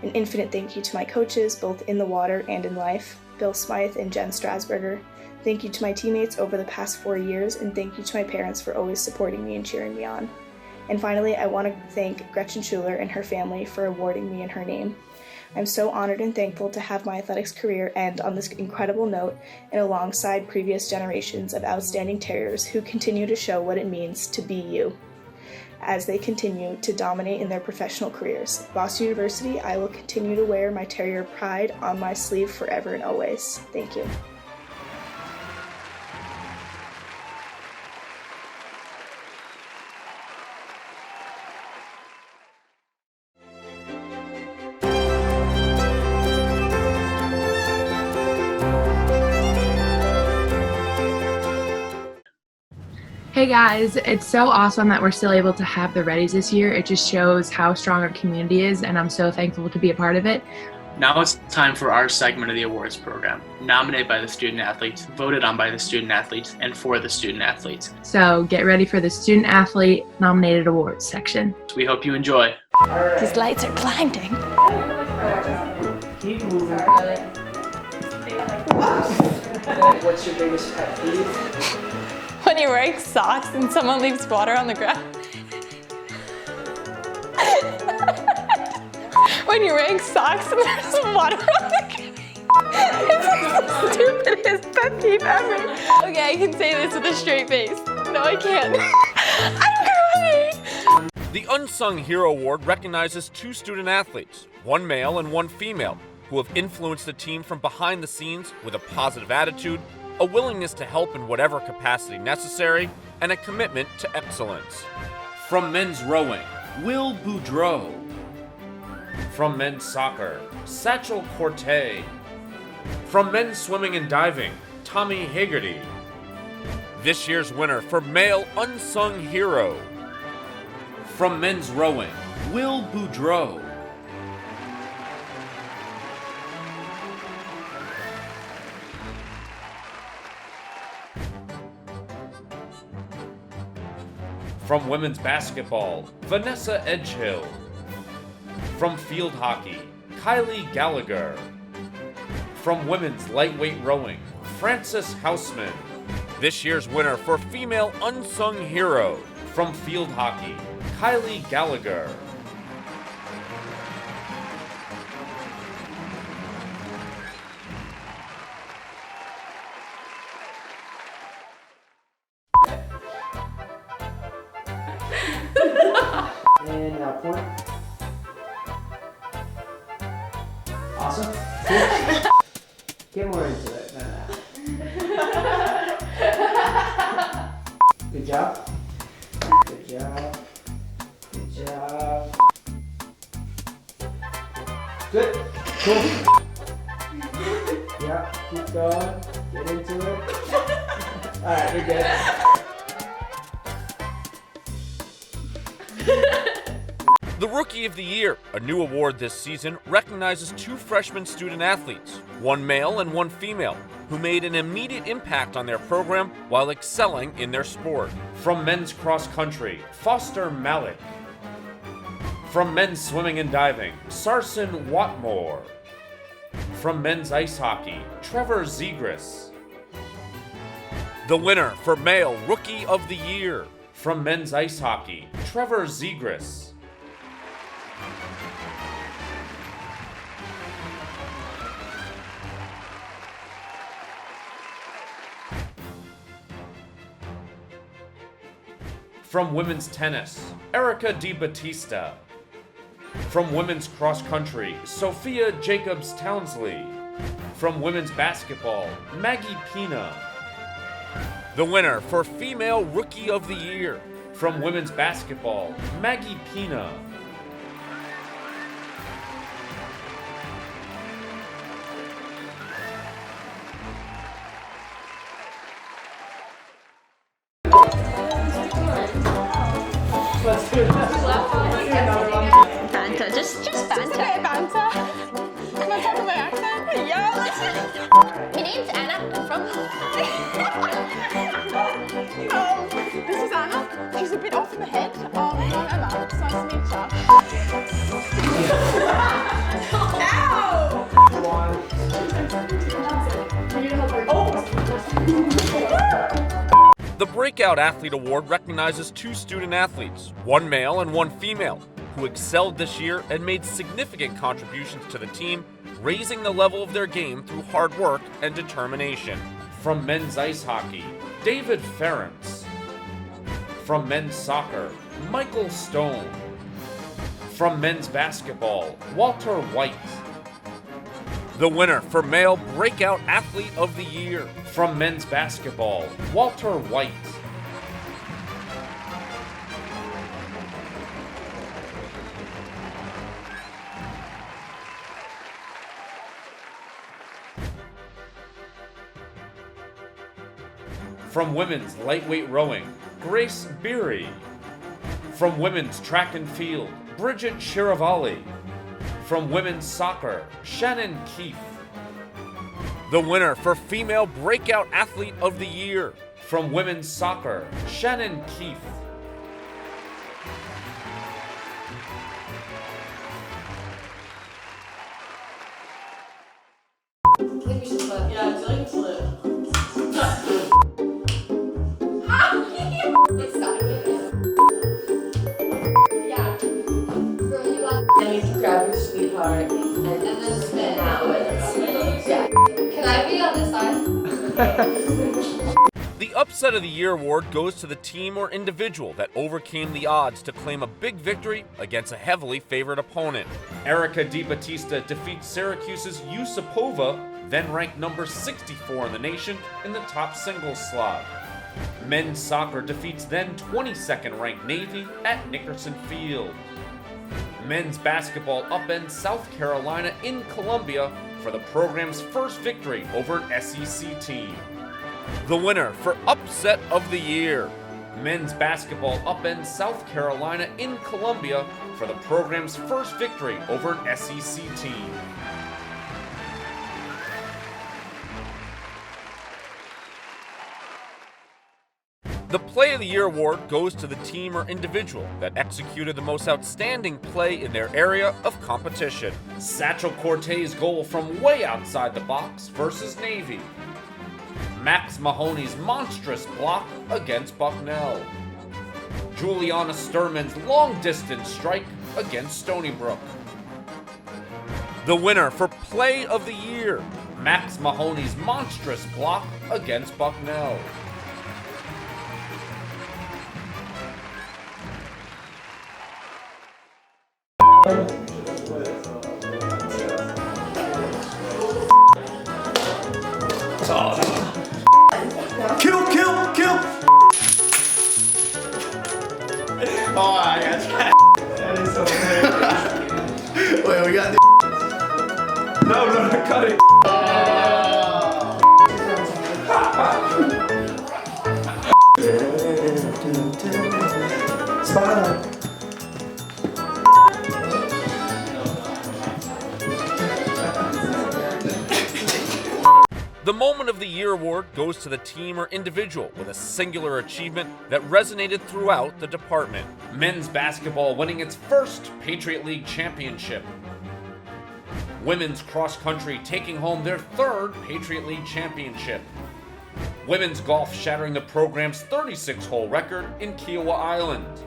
An infinite thank you to my coaches, both in the water and in life, Bill Smythe and Jen Strasburger. Thank you to my teammates over the past 4 years, and thank you to my parents for always supporting me and cheering me on. And finally, I want to thank Gretchen Schuler and her family for awarding me in her name. I'm so honored and thankful to have my athletics career end on this incredible note and alongside previous generations of outstanding terriers who continue to show what it means to be you as they continue to dominate in their professional careers. Boston University, I will continue to wear my terrier pride on my sleeve forever and always. Thank you. Hey guys, it's so awesome that we're still able to have the Rhettys this year. It just shows how strong our community is, and I'm so thankful to be a part of it. Now it's time for our segment of the awards program, nominated by the student athletes, voted on by the student athletes, and for the student athletes. So get ready for the student athlete nominated awards section. We hope you enjoy. These lights are blinding. Keep moving. What's your biggest pet peeve? When you're wearing socks and someone leaves water on the ground. When you're wearing socks and there's water on the ground. It's like the stupidest pet peeve ever. Okay, I can say this with a straight face. No, I can't. I'm crying. The Unsung Hero Award recognizes 2 student athletes, 1 male and 1 female, who have influenced the team from behind the scenes with a positive attitude, a willingness to help in whatever capacity necessary, and a commitment to excellence. From men's rowing, Will Boudreau. From men's soccer, Satchel Corte. From men's swimming and diving, Tommy Hagerty. This year's winner for Male Unsung Hero. From men's rowing, Will Boudreau. From women's basketball, Vanessa Edgehill. From field hockey, Kylie Gallagher. From women's lightweight rowing, Frances Hausman. This year's winner for Female Unsung Hero. From field hockey, Kylie Gallagher. And now point. Awesome. Get more into it. Good job. Good job. Good job. Good. Cool. Yeah, keep going. Get into it. Alright, you're good. The Rookie of the Year, a new award this season, recognizes 2 freshman student athletes, 1 male and 1 female, who made an immediate impact on their program while excelling in their sport. From men's cross country, Foster Malik. From men's swimming and diving, Sarson Watmore. From men's ice hockey, Trevor Zegras. The winner for Male Rookie of the Year, from men's ice hockey, Trevor Zegras. From women's tennis, Erica DiBattista. From women's cross country, Sophia Jacobs Townsley. From women's basketball, Maggie Pina. The winner for Female Rookie of the Year from women's basketball, Maggie Pina. Banter, just banter. Just a bit of banter. Can I talk about accent? Yeah, let's. My name's Anna. I'm from. This is Anna. She's a bit off in the head. I'm Emma. It's nice to meet you. The Breakout Athlete Award recognizes 2 student athletes, one male and one female, who excelled this year and made significant contributions to the team, raising the level of their game through hard work and determination. From men's ice hockey, David Ferentz. From men's soccer, Michael Stone. From men's basketball, Walter White. The winner for Male Breakout Athlete of the Year from men's basketball, Walter White. From women's lightweight rowing, Grace Beery. From women's track and field, Bridget Shiravalli. From women's soccer, Shannon Keefe. The winner for Female Breakout Athlete of the Year from women's soccer, Shannon Keefe. Grab your sweetheart and then spin outwards. Yeah. Can I be on this side? The Upset of the Year award goes to the team or individual that overcame the odds to claim a big victory against a heavily favored opponent. Erica DiBattista defeats Syracuse's Yusupova, then ranked number 64 in the nation, in the top singles slot. Men's soccer defeats then 22nd ranked Navy at Nickerson Field. Men's basketball upends South Carolina in Columbia for the program's first victory over an SEC team. The winner for Upset of the Year. Men's basketball upends South Carolina in Columbia for the program's first victory over an SEC team. The Play of the Year award goes to the team or individual that executed the most outstanding play in their area of competition. Satchel Cortez' goal from way outside the box versus Navy. Max Mahoney's monstrous block against Bucknell. Juliana Sturman's long-distance strike against Stony Brook. The winner for Play of the Year, Max Mahoney's monstrous block against Bucknell. Kill! Oh, I got you. That is so hilarious. Wait, we got the. No, cut it. Spotlight. The Moment of the Year award goes to the team or individual with a singular achievement that resonated throughout the department. Men's basketball winning its first Patriot League championship. Women's cross country taking home their third Patriot League championship. Women's golf shattering the program's 36-hole record in Kiowa Island.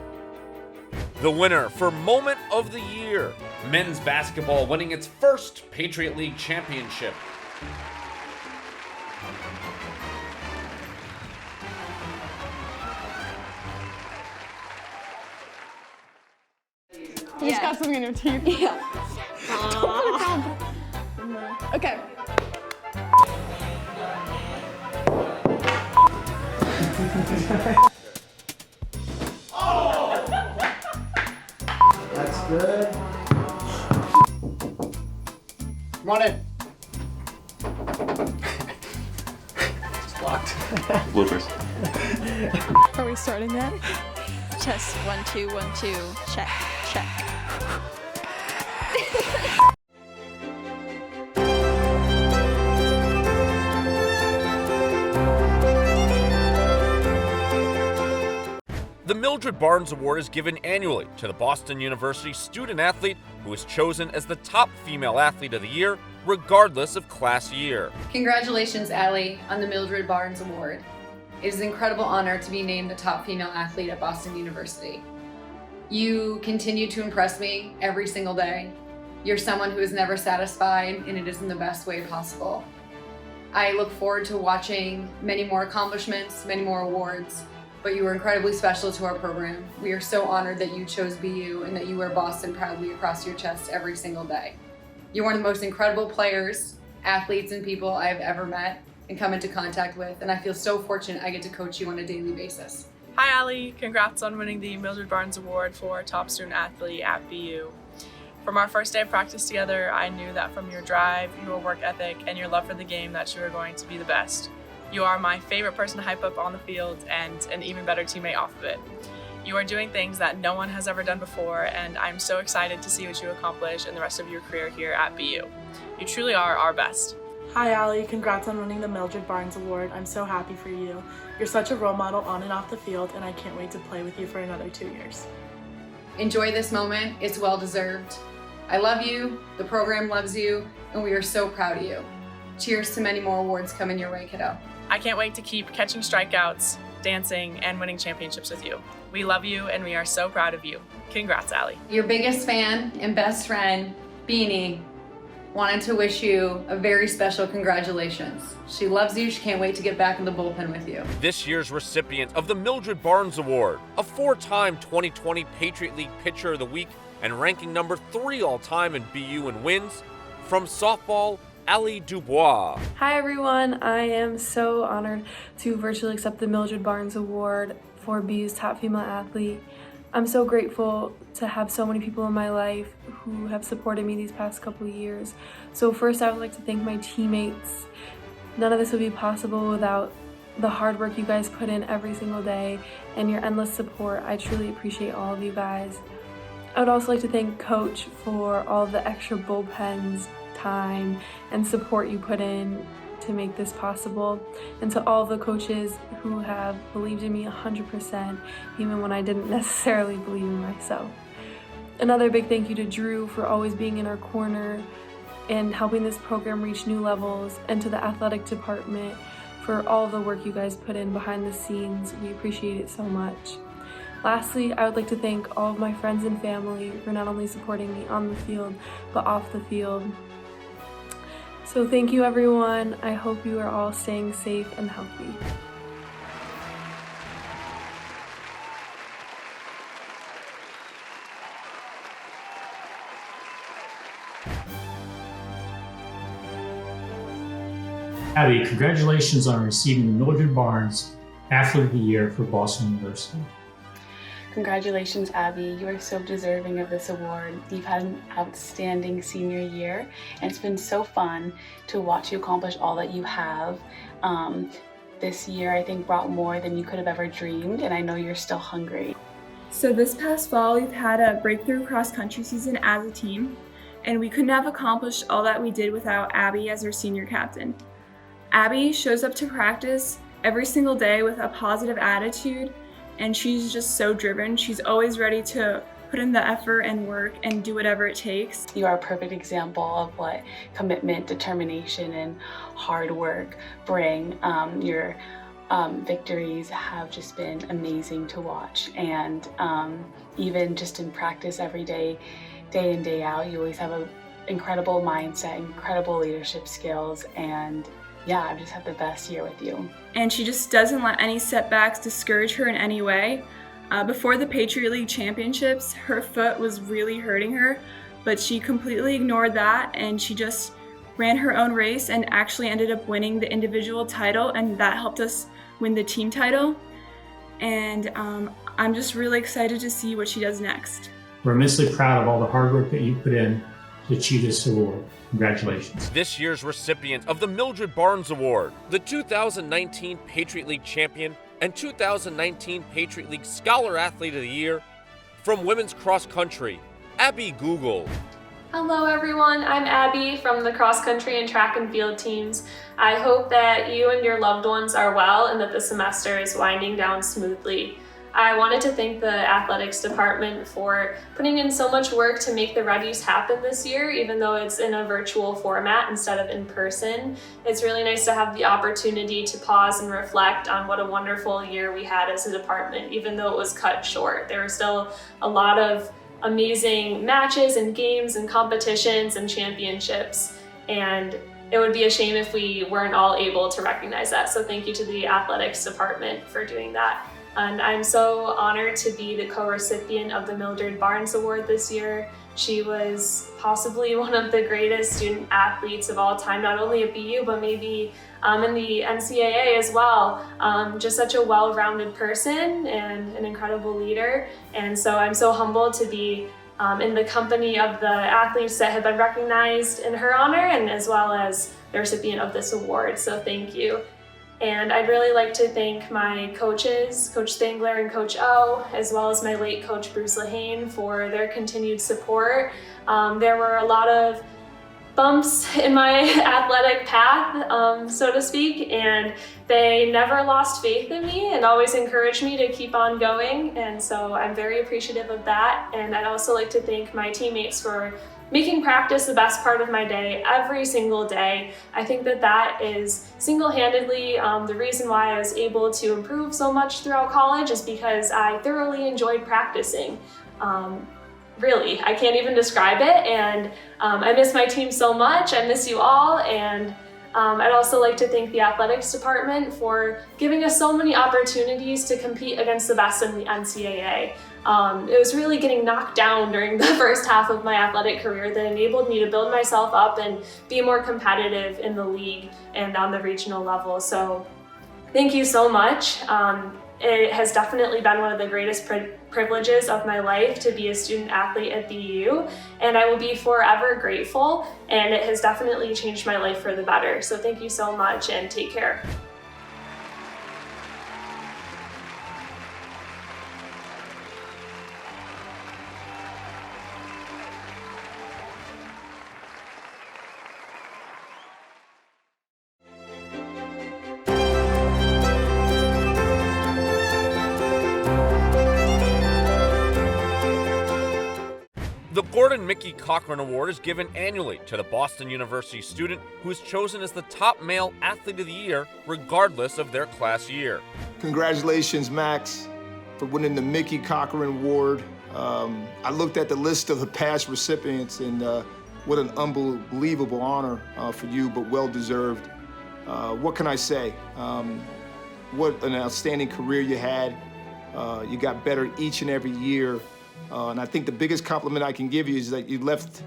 The winner for Moment of the Year, men's basketball winning its first Patriot League championship. You just got something in your teeth. Yeah. Okay. That's good. Come on in. It's blocked. Bloopers. Are we starting that? Test 1 2 1 2. Check. Check. The Mildred Barnes Award is given annually to the Boston University student athlete who is chosen as the top female athlete of the year, regardless of class year. Congratulations, Allie, on the Mildred Barnes Award. It is an incredible honor to be named the top female athlete at Boston University. You continue to impress me every single day. You're someone who is never satisfied, and it is in the best way possible. I look forward to watching many more accomplishments, many more awards, but you were incredibly special to our program. We are so honored that you chose BU and that you wear Boston proudly across your chest every single day. You're one of the most incredible players, athletes, and people I have ever met and come into contact with, and I feel so fortunate I get to coach you on a daily basis. Hi Allie, congrats on winning the Mildred Barnes Award for Top Student Athlete at BU. From our first day of practice together, I knew that from your drive, your work ethic, and your love for the game that you were going to be the best. You are my favorite person to hype up on the field and an even better teammate off of it. You are doing things that no one has ever done before, and I'm so excited to see what you accomplish in the rest of your career here at BU. You truly are our best. Hi Allie, congrats on winning the Mildred Barnes Award. I'm so happy for you. You're such a role model on and off the field, and I can't wait to play with you for another 2 years. Enjoy this moment, it's well deserved. I love you, the program loves you, and we are so proud of you. Cheers to many more awards coming your way, kiddo. I can't wait to keep catching strikeouts, dancing, and winning championships with you. We love you, and we are so proud of you. Congrats, Allie. Your biggest fan and best friend, Beanie, wanted to wish you a very special congratulations. She loves you. She can't wait to get back in the bullpen with you. This year's recipient of the Mildred Barnes Award, a 4-time 2020 Patriot League Pitcher of the Week and ranking number 3 all-time in BU in wins, from softball, Allie Dubois. Hi everyone, I am so honored to virtually accept the Mildred Barnes Award for BU's top female athlete. I'm so grateful to have so many people in my life who have supported me these past couple of years. So first I would like to thank my teammates. None of this would be possible without the hard work you guys put in every single day and your endless support. I truly appreciate all of you guys. I would also like to thank Coach for all the extra bullpens, time, and support you put in to make this possible, and to all the coaches who have believed in me 100%, even when I didn't necessarily believe in myself. Another big thank you to Drew for always being in our corner and helping this program reach new levels, and to the athletic department for all the work you guys put in behind the scenes. We appreciate it so much. Lastly, I would like to thank all of my friends and family for not only supporting me on the field, but off the field. So thank you everyone. I hope you are all staying safe and healthy. Abby, congratulations on receiving the Mildred Barnes Athlete of the Year for Boston University. Congratulations, Abby. You are so deserving of this award. You've had an outstanding senior year, and it's been so fun to watch you accomplish all that you have. This year, I think, brought more than you could have ever dreamed, and I know you're still hungry. So this past fall, we've had a breakthrough cross-country season as a team, and we couldn't have accomplished all that we did without Abby as our senior captain. Abby shows up to practice every single day with a positive attitude, and she's just so driven. She's always ready to put in the effort and work and do whatever it takes. You are a perfect example of what commitment, determination, and hard work bring. Your victories have just been amazing to watch, and even just in practice every day, day in, day out, you always have an incredible mindset, incredible leadership skills, and yeah, I've just had the best year with you. And she just doesn't let any setbacks discourage her in any way. Before the Patriot League Championships, her foot was really hurting her, but she completely ignored that, and she just ran her own race and actually ended up winning the individual title, and that helped us win the team title. and I'm just really excited to see what she does next. We're immensely proud of all the hard work that you put in to achieve this award. Congratulations. This year's recipient of the Mildred Barnes Award, the 2019 Patriot League champion and 2019 Patriot League Scholar Athlete of the Year, from women's cross country, Abby Google. Hello everyone, I'm Abby from the cross country and track and field teams. I hope that you and your loved ones are well and that the semester is winding down smoothly. I wanted to thank the athletics department for putting in so much work to make the Rhettys happen this year, even though it's in a virtual format instead of in person. It's really nice to have the opportunity to pause and reflect on what a wonderful year we had as a department, even though it was cut short. There were still a lot of amazing matches and games and competitions and championships, and it would be a shame if we weren't all able to recognize that. So thank you to the athletics department for doing that. And I'm so honored to be the co-recipient of the Mildred Barnes Award this year. She was possibly one of the greatest student athletes of all time, not only at BU, but maybe in the NCAA as well. Just such a well-rounded person and an incredible leader. And so I'm so humbled to be in the company of the athletes that have been recognized in her honor, and as well as the recipient of this award. So thank you. And I'd really like to thank my coaches, Coach Spangler and Coach O, as well as my late coach Bruce Lehane, for their continued support. There were a lot of bumps in my athletic path, so to speak, and they never lost faith in me and always encouraged me to keep on going. And so I'm very appreciative of that. And I'd also like to thank my teammates for making practice the best part of my day every single day. I think that that is single-handedly the reason why I was able to improve so much throughout college, is because I thoroughly enjoyed practicing. Really, I can't even describe it, and I miss my team so much. I miss you all, and I'd also like to thank the athletics department for giving us so many opportunities to compete against the best in the NCAA. It was really getting knocked down during the first half of my athletic career that enabled me to build myself up and be more competitive in the league and on the regional level. So thank you so much. It has definitely been one of the greatest privileges of my life to be a student athlete at BU, and I will be forever grateful, and it has definitely changed my life for the better. So thank you so much, and take care. The Gordon Mickey Cochran Award is given annually to the Boston University student who is chosen as the top male athlete of the year, regardless of their class year. Congratulations, Max, for winning the Mickey Cochran Award. I looked at the list of the past recipients, and what an unbelievable honor for you, but well-deserved. What can I say? What an outstanding career you had. You got better each and every year. And I think the biggest compliment I can give you is that you left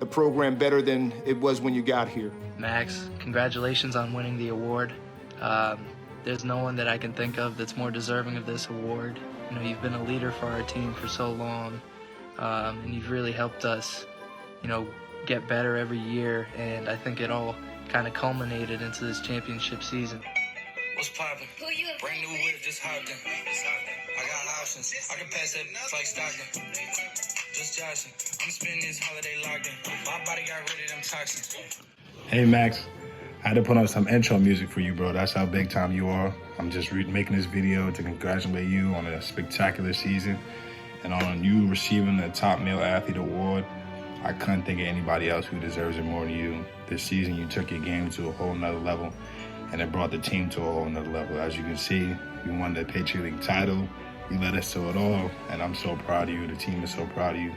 the program better than it was when you got here. Max, congratulations on winning the award. There's no one that I can think of that's more deserving of this award. You know, you've been a leader for our team for so long, and you've really helped us, you know, get better every year, and I think it all kind of culminated into this championship season. What's poppin'? Brand new whip, just hopped in. I got options. I can pass that like Stockton. Just joshing. I'm spending this holiday locked in. My body got rid of them toxins. Hey, Max. I had to put on some intro music for you, bro. That's how big time you are. I'm just making this video to congratulate you on a spectacular season and on you receiving the top male athlete award. I couldn't think of anybody else who deserves it more than you. This season, you took your game to a whole nother level, and it brought the team to a whole nother level. As you can see, you won the Patriot League title. You led us to it all, and I'm so proud of you. The team is so proud of you,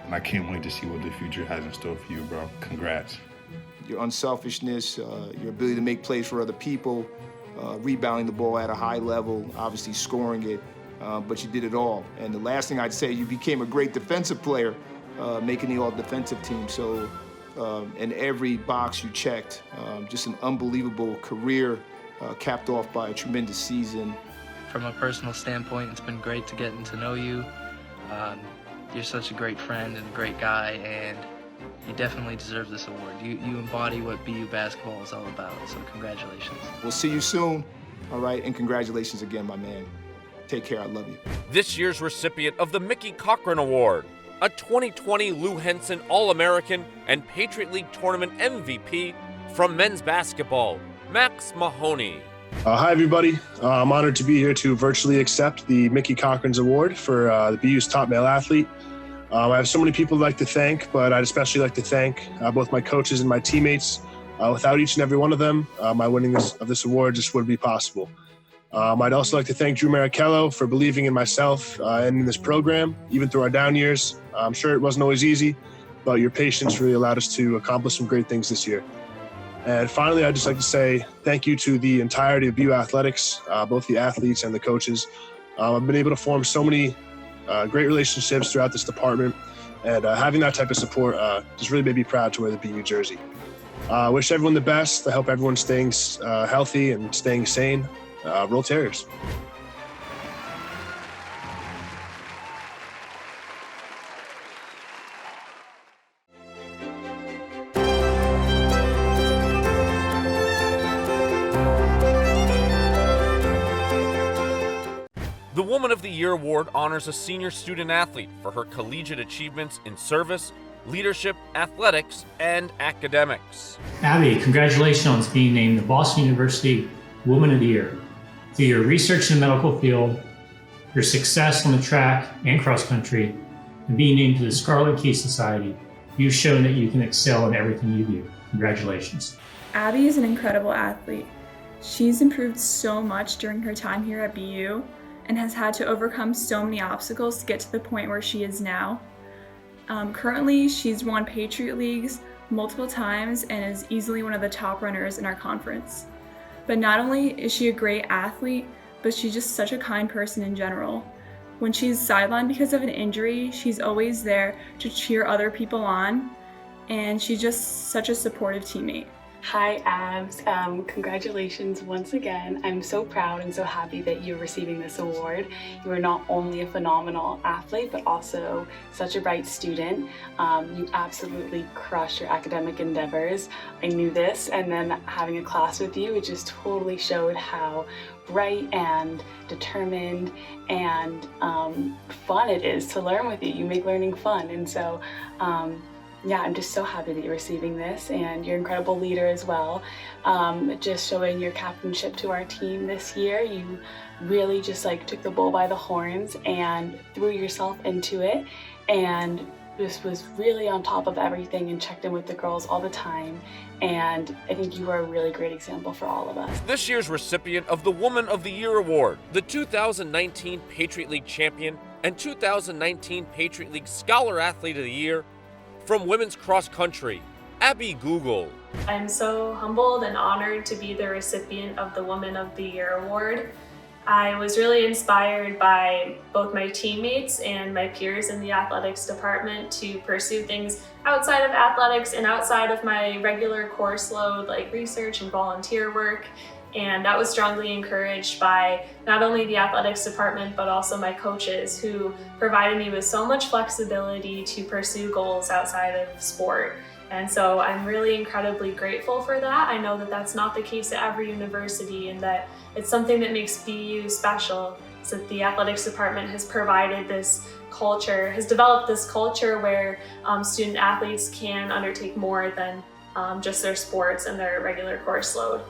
and I can't wait to see what the future has in store for you, bro. Congrats. Your unselfishness, your ability to make plays for other people, rebounding the ball at a high level, obviously scoring it, but you did it all. And the last thing I'd say, you became a great defensive player, making the all-defensive team. So in every box you checked, just an unbelievable career, capped off by a tremendous season. from a personal standpoint, it's been great to get to know you. You're such a great friend and a great guy, and you definitely deserve this award. You embody what BU basketball is all about, so congratulations. We'll see you soon, all right? And congratulations again, my man. Take care, I love you. This year's recipient of the Mickey Cochran Award, a 2020 Lou Henson All-American and Patriot League Tournament MVP from men's basketball, Max Mahoney. Hi, everybody. I'm honored to be here to virtually accept the Mickey Cochran's Award for the BU's top male athlete. I have so many people I'd like to thank, but I'd especially like to thank both my coaches and my teammates. Without each and every one of them, my winning of this award just wouldn't be possible. I'd also like to thank Drew Marichello for believing in myself and in this program, even through our down years. I'm sure it wasn't always easy, but your patience really allowed us to accomplish some great things this year. And finally, I'd just like to say thank you to the entirety of BU Athletics, both the athletes and the coaches. I've been able to form so many great relationships throughout this department, and having that type of support just really made me proud to wear the BU jersey. Wish everyone the best. I hope everyone's staying healthy and staying sane. Roll Terriers. The Woman of the Year Award honors a senior student athlete for her collegiate achievements in service, leadership, athletics, and academics. Abby, congratulations on being named the Boston University Woman of the Year. Through your research in the medical field, your success on the track and cross country, and being named to the Scarlet Key Society, you've shown that you can excel in everything you do. Congratulations. Abby is an incredible athlete. She's improved so much during her time here at BU and has had to overcome so many obstacles to get to the point where she is now. Currently, she's won Patriot Leagues multiple times and is easily one of the top runners in our conference. But not only is she a great athlete, but she's just such a kind person in general. When she's sidelined because of an injury, she's always there to cheer other people on, and she's just such a supportive teammate. Hi, Abs. Congratulations once again. I'm so proud and so happy that you're receiving this award. You are not only a phenomenal athlete, but also such a bright student. You absolutely crushed your academic endeavors. I knew this, and then having a class with you, it just totally showed how bright and determined and fun it is to learn with you. You make learning fun, and so yeah, I'm just so happy that you're receiving this, and you're an incredible leader as well. Just showing your captainship to our team this year, you really just took the bull by the horns and threw yourself into it, and just was really on top of everything and checked in with the girls all the time. And I think you are a really great example for all of us. This year's recipient of the Woman of the Year Award, the 2019 Patriot League champion and 2019 Patriot League Scholar Athlete of the Year, from women's cross country, Abby Google. I'm so humbled and honored to be the recipient of the Woman of the Year Award. I was really inspired by both my teammates and my peers in the athletics department to pursue things outside of athletics and outside of my regular course load, like research and volunteer work. And that was strongly encouraged by not only the athletics department, but also my coaches, who provided me with so much flexibility to pursue goals outside of sport. And so I'm really incredibly grateful for that. I know that that's not the case at every university, and that it's something that makes BU special, so that the athletics department has provided this culture, has developed this culture where student athletes can undertake more than just their sports and their regular course load.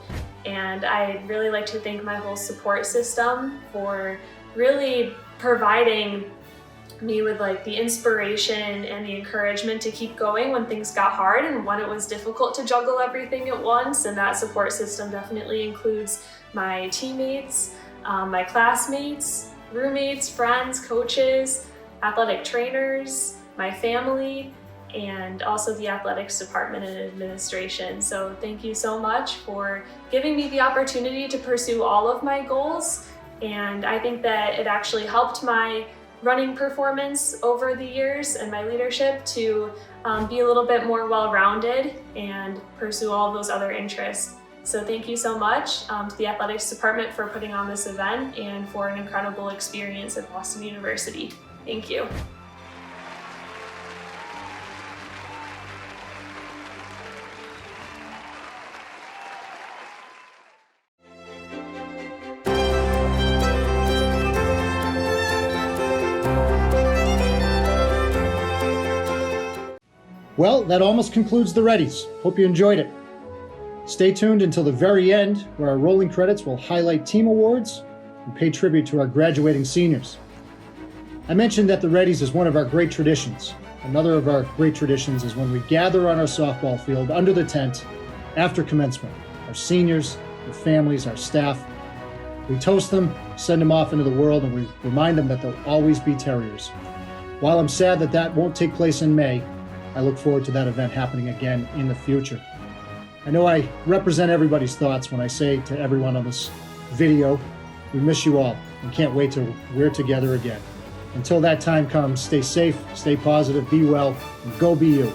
And I'd really like to thank my whole support system for really providing me with the inspiration and the encouragement to keep going when things got hard and when it was difficult to juggle everything at once. And that support system definitely includes my teammates, my classmates, roommates, friends, coaches, athletic trainers, my family, and also the athletics department and administration. So thank you so much for giving me the opportunity to pursue all of my goals. And I think that it actually helped my running performance over the years and my leadership to be a little bit more well-rounded and pursue all those other interests. So thank you so much to the athletics department for putting on this event and for an incredible experience at Boston University. Thank you. Well, that almost concludes the Rhettys. Hope you enjoyed it. Stay tuned until the very end, where our rolling credits will highlight team awards and pay tribute to our graduating seniors. I mentioned that the Rhettys is one of our great traditions. Another of our great traditions is when we gather on our softball field under the tent after commencement. Our seniors, their families, our staff. We toast them, send them off into the world, and we remind them that they'll always be Terriers. While I'm sad that that won't take place in May, I look forward to that event happening again in the future. I know I represent everybody's thoughts when I say to everyone on this video, we miss you all and can't wait till we're together again. Until that time comes, stay safe, stay positive, be well, and go be you.